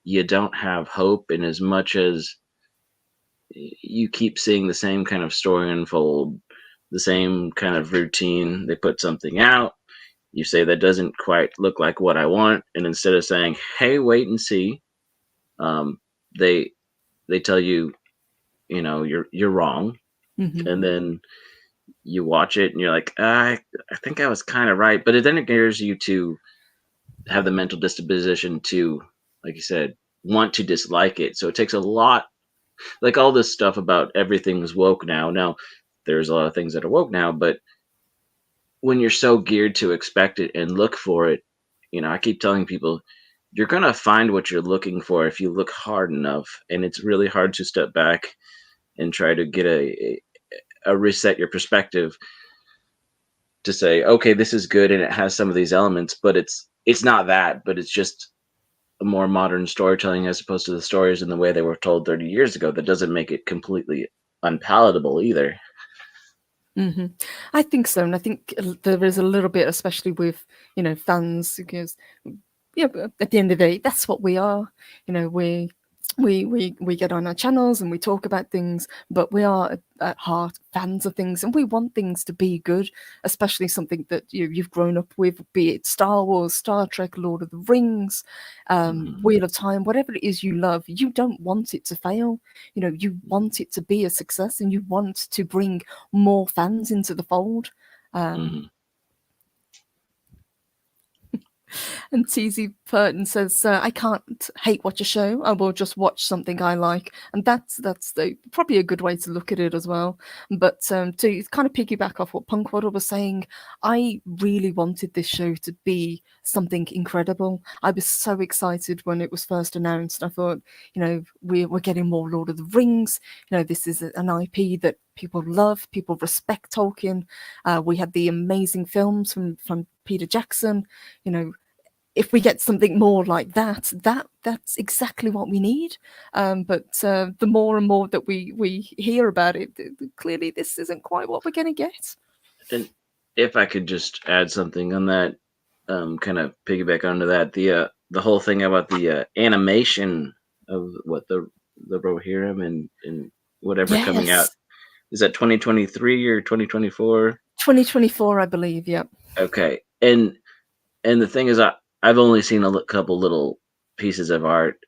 you don't have hope, and as much as you keep seeing the same kind of story unfold, the same kind of routine, they put something out, you say that doesn't quite look like what I want, and instead of saying, "Hey, wait and see," um, they they tell you, you're wrong, Hmm. and then you watch it and you're like, I think I was kind of right, but then it gears you to have the mental disposition to, like you said, want to dislike it. So it takes a lot, like all this stuff about everything's woke now. Now, there's a lot of things that are woke now, but when you're so geared to expect it and look for it, I keep telling people, you're going to find what you're looking for if you look hard enough. And it's really hard to step back and try to get a reset your perspective to say, okay, this is good and it has some of these elements, but it's not that, but it's just a more modern storytelling as opposed to the stories in the way they were told 30 years ago. That doesn't make it completely unpalatable either. Hmm. I think so, and I think there is a little bit, especially with fans, because yeah, but at the end of the day, that's what we are. You know, we get on our channels and we talk about things, but we are at heart fans of things, and we want things to be good, especially something that you've grown up with, be it Star Wars, Star Trek, Lord of the Rings, Mhm. Wheel of Time, whatever it is you love. You don't want it to fail. You know, you want it to be a success, and you want to bring more fans into the fold. Um, Mhm. And TZ Purton says, "I can't hate watch a show. I will just watch something I like," and that's probably a good way to look at it as well. But to kind of piggyback off what Punkwaddle was saying, I really wanted this show to be something incredible. I was so excited when it was first announced. I thought, we're getting more Lord of the Rings. This is an IP that people love, people respect Tolkien. We had the amazing films from Peter Jackson. You know, if we get something more like that's exactly what we need. But the more and more that we hear about it, clearly this isn't quite what we're going to get. And if I could just add something on that, kind of piggyback onto that, the whole thing about the animation of what the Rohirrim and whatever coming out, Yes, is that 2023 or 2024? 2024, I believe. Yep. Okay, and the thing is, I've only seen a couple little pieces of art,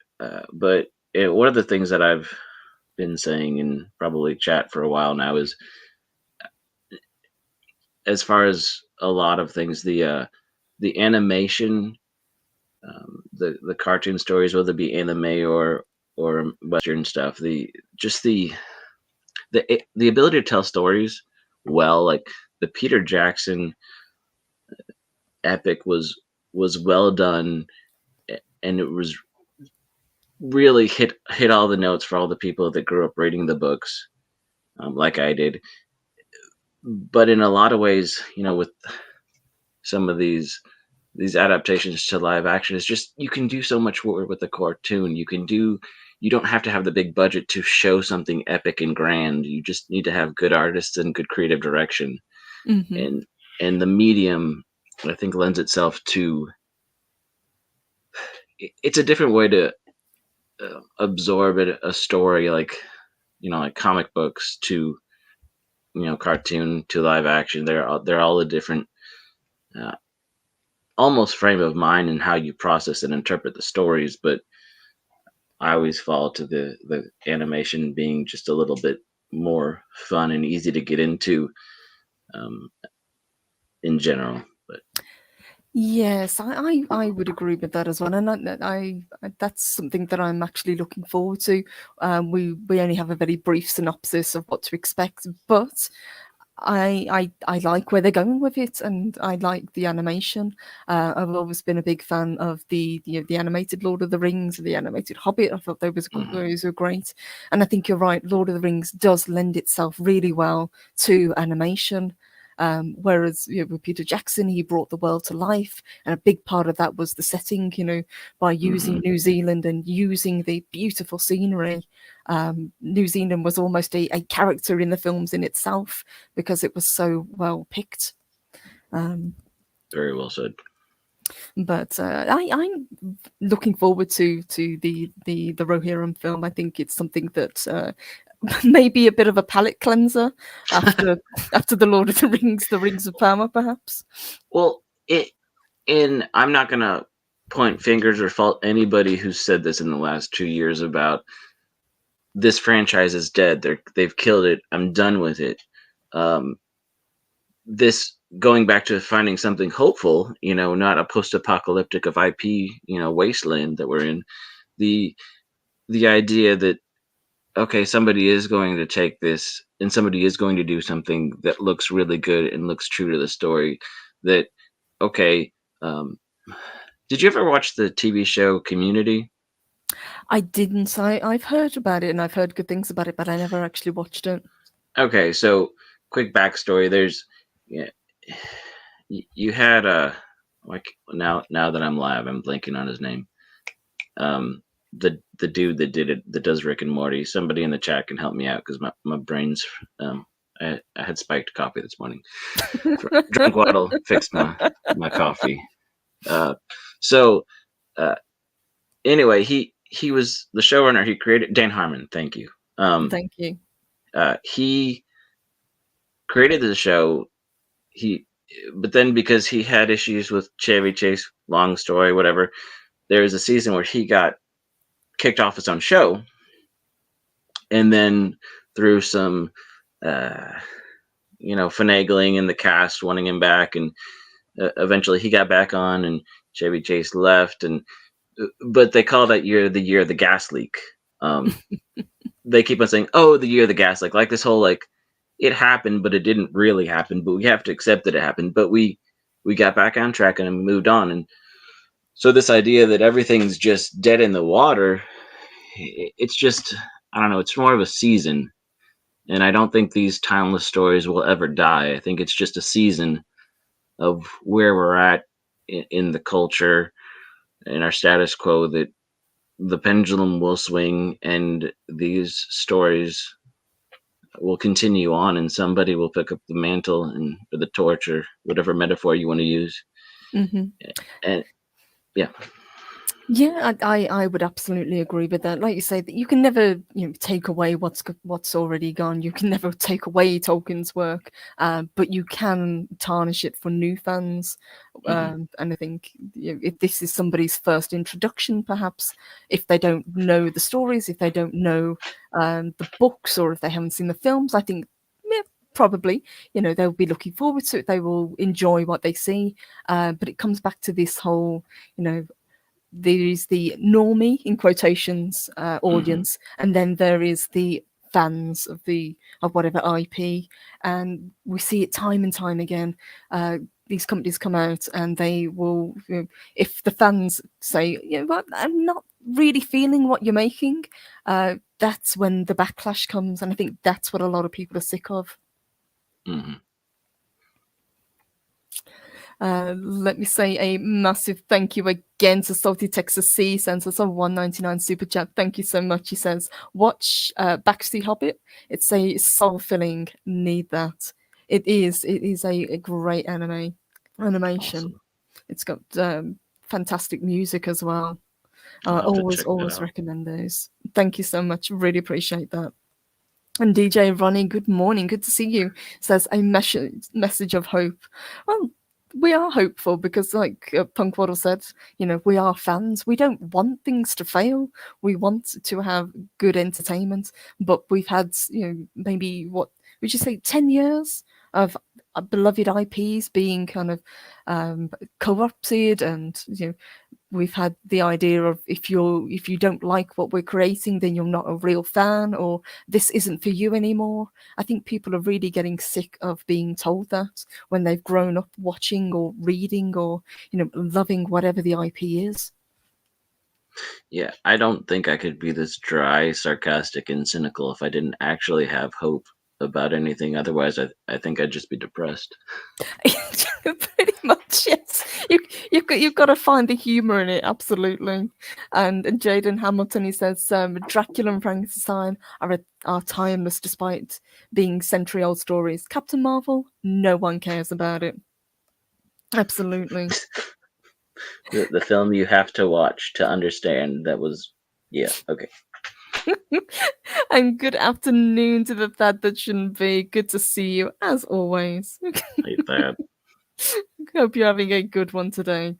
but one of the things that I've been saying in probably chat for a while now is, as far as a lot of things, the animation, the cartoon stories, whether it be anime or Western stuff, the ability to tell stories well, like the Peter Jackson epic was well done, and it was really hit all the notes for all the people that grew up reading the books, like I did. But in a lot of ways, with some of these adaptations to live action, it's just you can do so much more with a cartoon. You don't have to have the big budget to show something epic and grand. You just need to have good artists and good creative direction. Hmm. And the medium, I think, lends itself to, it's a different way to absorb a story, like like comic books to cartoon to live action. They're all a different, uh, almost frame of mind and how you process and interpret the stories. But I always fall to the animation being just a little bit more fun and easy to get into, um, in general. But Yes, I would agree with that as well, and that's something that I'm actually looking forward to. We only have a very brief synopsis of what to expect, but I like where they're going with it, and I like the animation. I've always been a big fan of the animated Lord of the Rings, the animated Hobbit. I thought Hmm. those were great, and I think you're right. Lord of the Rings does lend itself really well to animation. Whereas with Peter Jackson, he brought the world to life, and a big part of that was the setting. By using Hmm. New Zealand and using the beautiful scenery. New Zealand was almost a character in the films in itself because it was so well picked. Um, Very well said. but I'm looking forward to the Rohirrim film. I think it's something that may be a bit of a palate cleanser after after the Lord of the Rings of Power, perhaps. Well, it in I'm not gonna point fingers or fault anybody who said this in the last 2 years about this franchise is dead. They've killed it. I'm done with it. Um, this going back to finding something hopeful, not a post-apocalyptic of IP, wasteland that we're in. The the idea that okay, somebody is going to take this and somebody is going to do something that looks really good and looks true to the story. That okay, um, did you ever watch the TV show Community? I didn't. I've heard about it and I've heard good things about it, but I never actually watched it. Okay, so quick backstory. There's yeah, you had a like now that I'm live, I'm blanking on his name. The dude that did it that does Rick and Morty. Somebody in the chat can help me out because my brain's um I had spiked coffee this morning. Drunk Waddle fixed my coffee. Uh, so uh, anyway, he was the showrunner. He created Dan Harmon. Thank you. Thank you. He created the show. He but then because he had issues with Chevy Chase, long story, whatever. There was a season where he got kicked off his own show, and then through some uh, finagling in the cast wanting him back, and eventually he got back on, and Chevy Chase left, and but they call that year the year of the gas leak. Um, they keep on saying, "Oh, the year of the gas leak," like this whole like it happened, but it didn't really happen. But we have to accept that it happened. But we got back on track and we moved on. And so this idea that everything's just dead in the water, it's just I don't know. It's more of a season, and I don't think these timeless stories will ever die. I think it's just a season of where we're at in the culture and our status quo that the pendulum will swing and these stories will continue on and somebody will pick up the mantle and or the torch or whatever metaphor you want to use. Hmm. And yeah. Yeah, I would absolutely agree with that. Like you say, that you can never take away what's already gone. You can never take away Tolkien's work, but you can tarnish it for new fans. Hmm. And I think if this is somebody's first introduction, perhaps if they don't know the stories, if they don't know the books, or if they haven't seen the films, I think yeah, probably they'll be looking forward to it. They will enjoy what they see. But it comes back to this whole there is the normie in quotations Hmm. audience, and then there is the fans of whatever IP, and we see it time and time again. These companies come out and they will, if the fans say, you know what, I'm not really feeling what you're making, that's when the backlash comes, and I think that's what a lot of people are sick of. Hmm. Let me say a massive thank you again to Salty Texas C. Sends us a 199 super chat. Thank you so much. He says, "Watch Backseat Hobbit. It's a soul filling. Need that. It is. It is a great animation. Awesome. It's got fantastic music as well. I'll have to check that Always out. recommend those. Thank you so much. Really appreciate that." And DJ Ronnie, good morning. Good to see you. Says a message of hope. Well, we are hopeful because, like Punkwaddle said, we are fans. We don't want things to fail. We want to have good entertainment. But we've had, maybe what would you say, 10 years of beloved IPs being kind of co-opted, and we've had the idea of if you don't like what we're creating, then you're not a real fan, or this isn't for you anymore. I think people are really getting sick of being told that when they've grown up watching or reading or loving whatever the IP is. Yeah, I don't think I could be this dry, sarcastic, and cynical if I didn't actually have hope about anything. Otherwise, I think I'd just be depressed. Pretty much, yes. You've got to find the humor in it, absolutely. And Jaden Hamilton, he says Dracula and Frankenstein are timeless despite being century-old stories. Captain Marvel, no one cares about it. Absolutely. The film you have to watch to understand that was, yeah, okay. And good afternoon to the Thad that shouldn't be. Good to see you as always. Hate that. Hope you're having a good one today.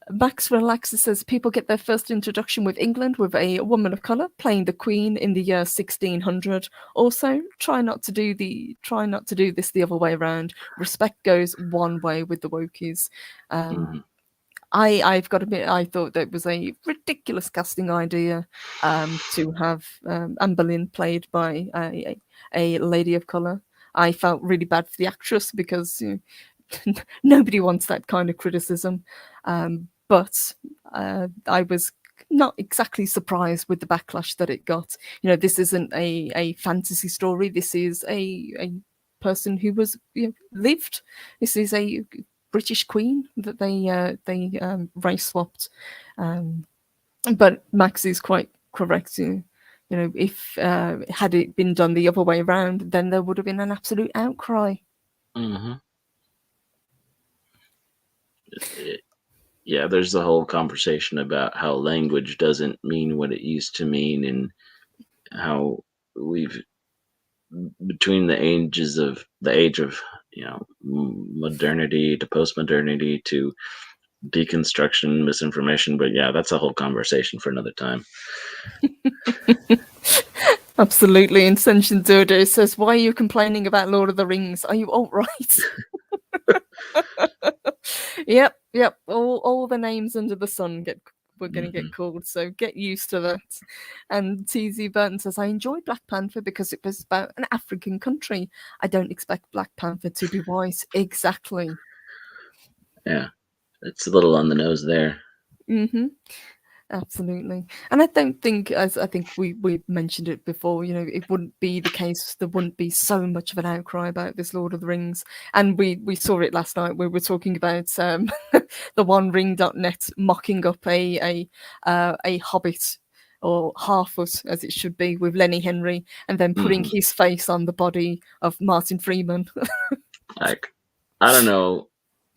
Max Relaxer says people get their first introduction with England with a woman of colour playing the Queen in the year 1600. Also, try not to do this the other way around. Respect goes one way with the wokies. I've got to admit, I thought that was a ridiculous casting idea to have Anne Boleyn played by a lady of colour. I felt really bad for the actress because nobody wants that kind of criticism. But I was not exactly surprised with the backlash that it got. This isn't a fantasy story. This is a person who was lived. This is a British Queen that they race swapped. But Max is quite correct. If had it been done the other way around, then there would have been an absolute outcry. Mm-hmm. Yeah, there's the whole conversation about how language doesn't mean what it used to mean, and how we've between the age of modernity to postmodernity to deconstruction, misinformation. But yeah, that's a whole conversation for another time. Absolutely. And Sentient Dodo says, "Why are you complaining about Lord of the Rings? Are you alt-right?" Yep. All the names under the sun we're going to get called, so get used to that. And TZ Burton says, "I enjoyed Black Panther because it was about an African country. I don't expect Black Panther to be white." Exactly. Yeah, it's a little on the nose there. Mm-hmm. Absolutely. And I don't think, as I think we mentioned it before, it wouldn't be the case. There wouldn't be so much of an outcry about this Lord of the Rings. And we saw it last night. We were talking about the OneRing.net mocking up a Hobbit, or Harfoot as it should be, with Lenny Henry, and then putting his face on the body of Martin Freeman. Like, I don't know.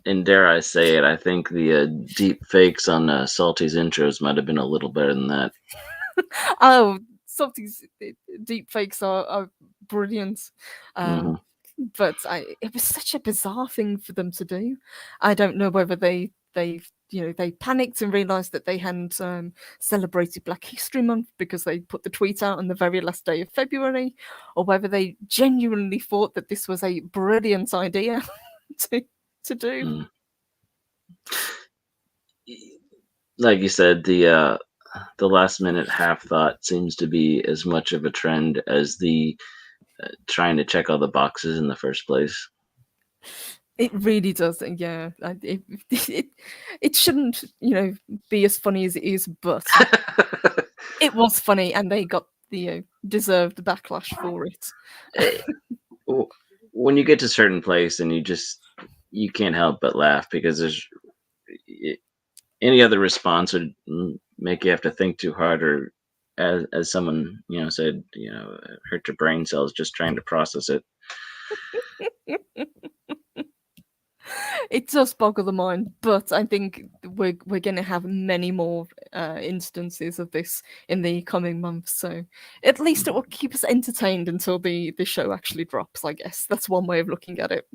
And dare I say it, I think the deep fakes on Salty's intros might have been a little better than that. Oh, Salty's deep fakes are brilliant. But it was such a bizarre thing for them to do. I don't know whether they panicked and realised that they hadn't celebrated Black History Month because they put the tweet out on the very last day of February, or whether they genuinely thought that this was a brilliant idea to do. Like you said, the last minute half thought seems to be as much of a trend as the trying to check all the boxes in the first place. It really does, yeah. It shouldn't, be as funny as it is, but it was funny, and they got the deserved backlash for it. When you get to a certain place, and you can't help but laugh, because there's any other response would make you have to think too hard, or as someone said, hurt your brain cells just trying to process it. It does boggle the mind, but I think we're going to have many more instances of this in the coming months. So at least it will keep us entertained until the show actually drops. I guess that's one way of looking at it.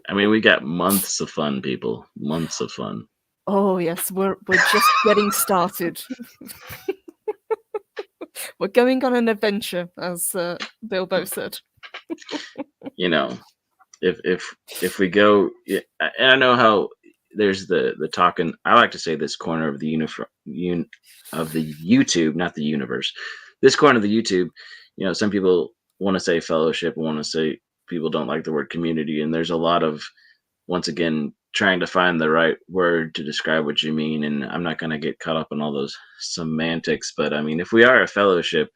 I mean, we got months of fun, people. Months of fun. Oh yes, we're just getting started. We're going on an adventure, as Bilbo said. you know, if we go, and I know how there's the talk, and I like to say this corner of the of the YouTube, not the universe. This corner of the YouTube, some people want to say fellowship, want to say people don't like the word community, and there's a lot of, once again, trying to find the right word to describe what you mean. And I'm not going to get caught up in all those semantics, but I mean, if we are a fellowship,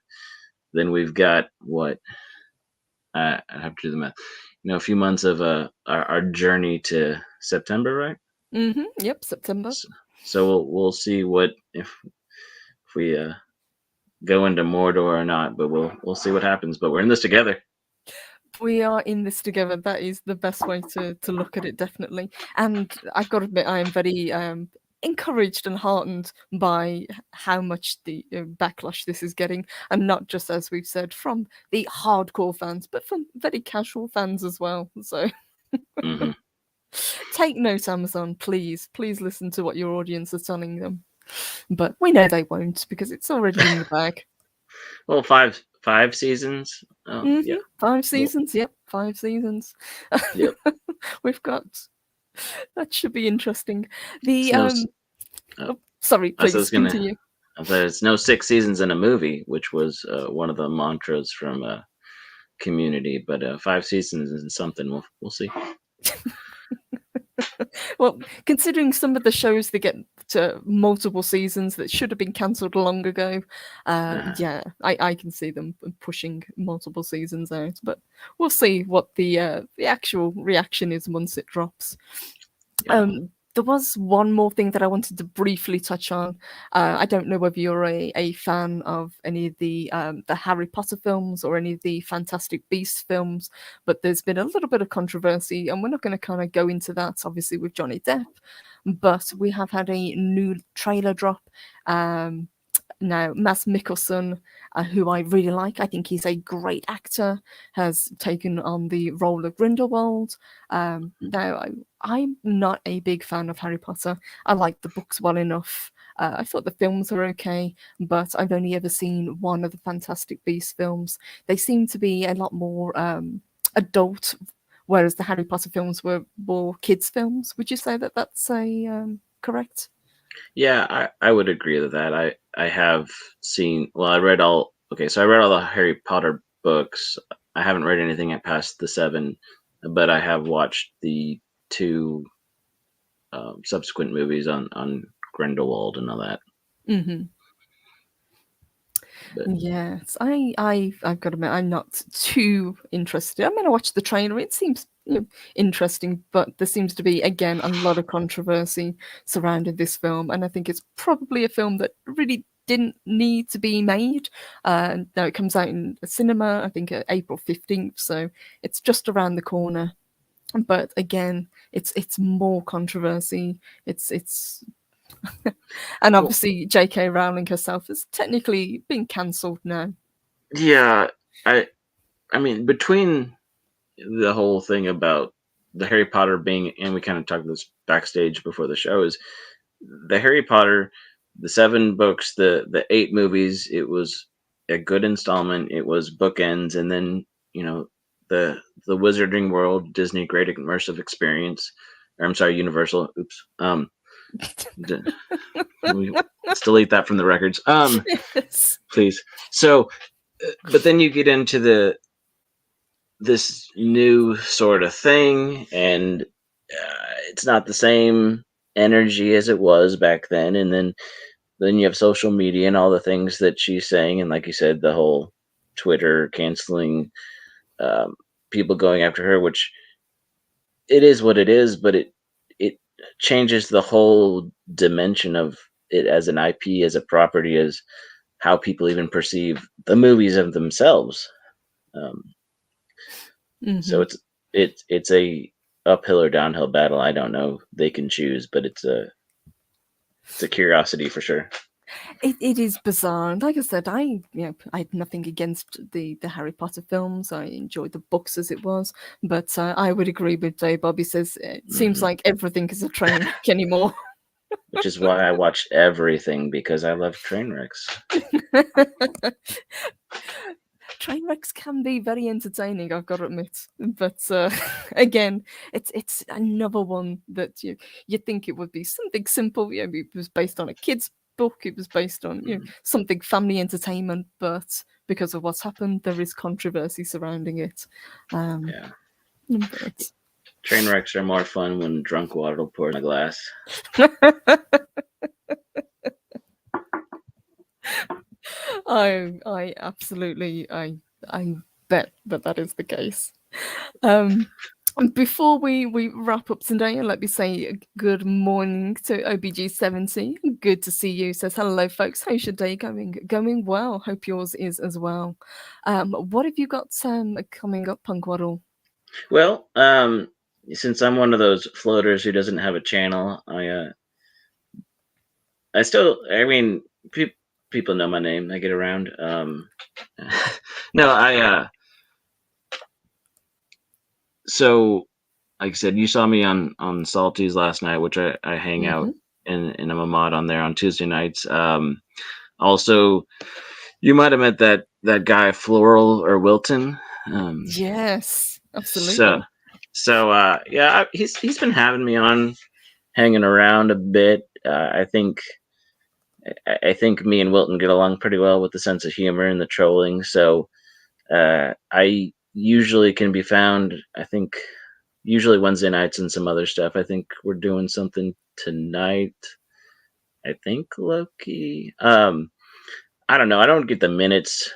then we've got what, I have to do the math. A few months of our journey to September, right? Yep, September. So we'll see what if we go into Mordor or not, but we'll see what happens. But we're in this together. We are in this together. That is the best way to look at it, definitely. And I've got to admit, I am very encouraged and heartened by how much the backlash this is getting, and not just, as we've said, from the hardcore fans, but from very casual fans as well. So Mm-hmm. take note, Amazon, please listen to what your audience is telling them. But we know they won't, because it's already in the bag. Well, five seasons. Yeah. 5 seasons. Yep, 5 seasons. Yep. We've got. That should be interesting. The sorry, please continue. There's no 6 seasons in a movie, which was one of the mantras from Community, but 5 seasons is something. We'll see. Well, considering some of the shows that get to multiple seasons that should have been cancelled long ago, yeah, I can see them pushing multiple seasons out. But we'll see what the actual reaction is once it drops. Yeah. There was one more thing that I wanted to briefly touch on. I don't know whether you're a fan of any of the Harry Potter films or any of the Fantastic Beasts films, but there's been a little bit of controversy, and we're not going to kind of go into that, obviously, with Johnny Depp, but we have had a new trailer drop. Now, Mads Mikkelsen, who I really like, I think he's a great actor, has taken on the role of Grindelwald. Now, I'm not a big fan of Harry Potter. I like the books well enough. I thought the films were okay, but I've only ever seen one of the Fantastic Beasts films. They seem to be a lot more adult, whereas the Harry Potter films were more kids' films. Would you say that that's correct? Yeah, I would agree with that. I have seen. Well, I read all. Okay, so I read all the Harry Potter books. I haven't read anything past the 7, but I have watched the 2 subsequent movies on Grindelwald and all that. Mm-hmm. But, yes, I've got to admit, I'm not too interested. I'm going to watch the trailer. It seems interesting, but there seems to be, again, a lot of controversy surrounding this film, and I think it's probably a film that really didn't need to be made. Now it comes out in a cinema, I think, April 15th, so it's just around the corner. But again, it's more controversy. It's and obviously J.K. Rowling herself has technically been cancelled now. yeah, I mean, between the whole thing about the Harry Potter being, and we kind of talked this backstage before the show, is the Harry Potter, the 7 books, the 8 movies. It was a good installment. It was bookends, and then the Wizarding World Disney Great Immersive Experience. Or, I'm sorry, Universal. Oops. Let's delete that from the records. Yes. Please. So, but then you get into this new sort of thing, and it's not the same energy as it was back then. And then you have social media and all the things that she's saying, and like you said, the whole Twitter canceling, people going after her, which it is what it is, but it changes the whole dimension of it as an IP, as a property, as how people even perceive the movies of themselves. So it's a uphill or downhill battle. I don't know. They can choose, but it's a curiosity for sure. It is bizarre. And like I said, I had nothing against the Harry Potter films. I enjoyed the books as it was, but I would agree with Dave. Bobby says it seems like everything is a train wreck anymore. Which is why I watched everything, because I love train wrecks. train wrecks can be very entertaining, I've got to admit. But again, it's another one that you think it would be something simple. Yeah, it was based on a kid's book. It was based on something family entertainment, but because of what's happened, there is controversy surrounding it. Yeah. But Train wrecks are more fun when drunk water pours in a glass. I absolutely I bet that is the case. Um, before we wrap up today, let me say good morning to OBG70. Good to see you. Says hello, folks. How's your day going? Going well. Hope yours is as well. What have you got coming up, Punkwaddle? Well, since I'm one of those floaters who doesn't have a channel, I still, I mean, people know my name. I get around. No, so like I said, you saw me on Salties last night, which I hang out and I'm a mod on there on Tuesday nights. Also, you might have met that guy Floral or Wilton. Yes, So absolutely. yeah, he's been having me on, hanging around a bit. I think me and Wilton get along pretty well with the sense of humor and the trolling. So I usually can be found. I think usually Wednesday nights and some other stuff. I think we're doing something tonight. I think Loki. I don't know. I don't get the minutes.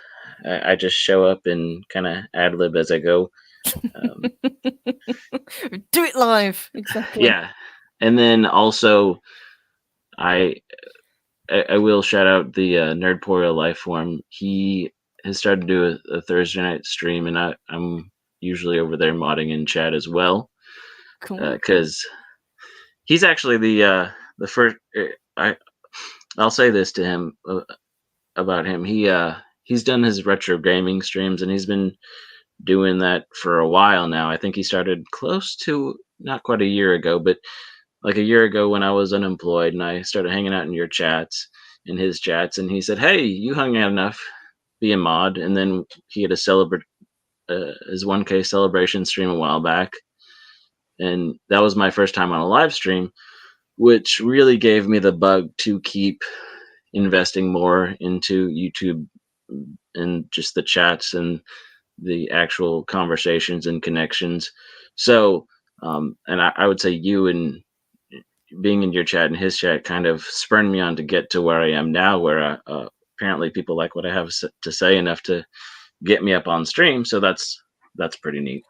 I just show up and kind of ad lib as I go. Do it live, exactly. Yeah, and then also I I will shout out the Nerdporio Lifeform. He has started to do a Thursday night stream, and I'm usually over there modding in chat as well Cool. because he's actually the first. I'll say this to him about him. He's done his retro gaming streams, and he's been doing that for a while now. I think he started close to not quite a year ago, but like a year ago when I was unemployed and I started hanging out in your chats, in his chats, and he said, "Hey, you hung out enough, be a mod." And then he had a his 1K celebration stream a while back, and that was my first time on a live stream, which really gave me the bug to keep investing more into YouTube and just the chats and the actual conversations and connections. So, and I would say you and being in your chat and his chat kind of spurred me on to get to where I am now, where apparently people like what I have to say enough to get me up on stream. So that's pretty neat.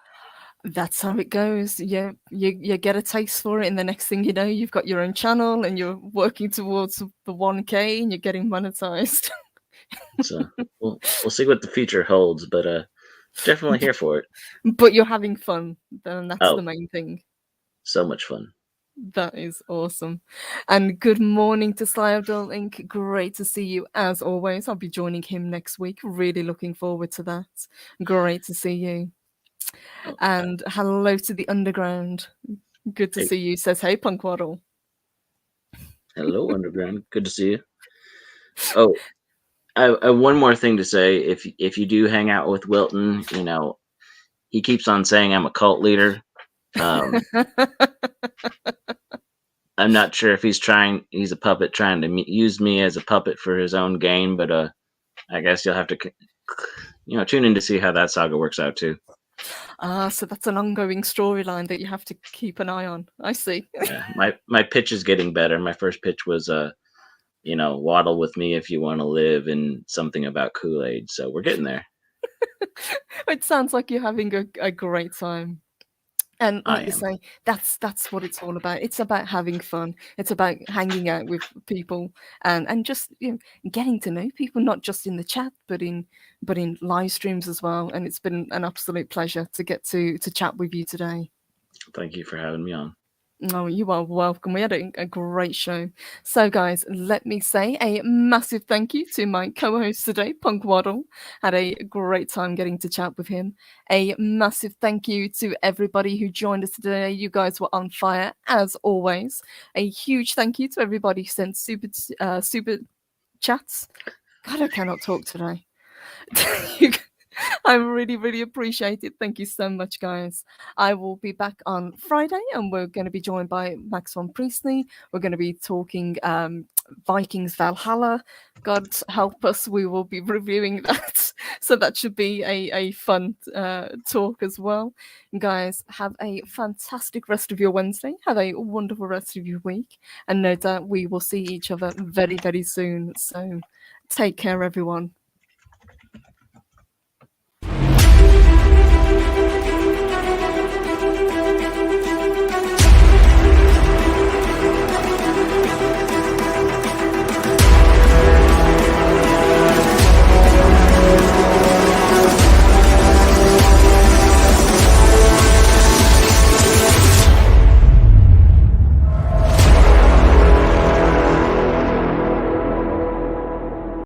That's how it goes. You get a taste for it, and the next thing you know, you've got your own channel, and you're working towards the 1K, and you're getting monetized. So we'll see what the future holds, but definitely here for it. But you're having fun, then that's the Oh, main thing. so much fun. That is awesome. And good morning to Slyabdol Inc. Great to see you as always. I'll be joining him next week. Really looking forward to that. Great to see you. Oh, And hello to the underground. Good to hey, see you, says hey Punkwaddle. hello, Underground. Good to see you. Oh, I one more thing to say. If you do hang out with Wilton, he keeps on saying I'm a cult leader. Um, I'm not sure if he's a puppet trying to use me as a puppet for his own gain, but I guess you'll have to, tune in to see how that saga works out too. So that's an ongoing storyline that you have to keep an eye on. I see. Yeah, my pitch is getting better. My first pitch was, waddle with me if you want to live, and something about Kool-Aid. So we're getting there. It sounds like you're having a great time. And I like you am. say, that's what it's all about. It's about having fun. It's about hanging out with people and just getting to know people, not just in the chat, but in live streams as well. And it's been an absolute pleasure to get to chat with you today. Thank you for having me on. Oh, you are welcome. We had a great show. So, guys, let me say a massive thank you to my co host today, Punkwaddle. Had a great time getting to chat with him. A massive thank you to everybody who joined us today. You guys were on fire, as always. A huge thank you to everybody who sent super chats. God, I cannot talk today. I really, really appreciate it. Thank you so much, guys. I will be back on Friday, and we're going to be joined by Max von Priestley. We're going to be talking Vikings Valhalla. God help us, we will be reviewing that. So that should be a fun talk as well. Guys, have a fantastic rest of your Wednesday. Have a wonderful rest of your week. And no doubt we will see each other very, very soon. So take care, everyone.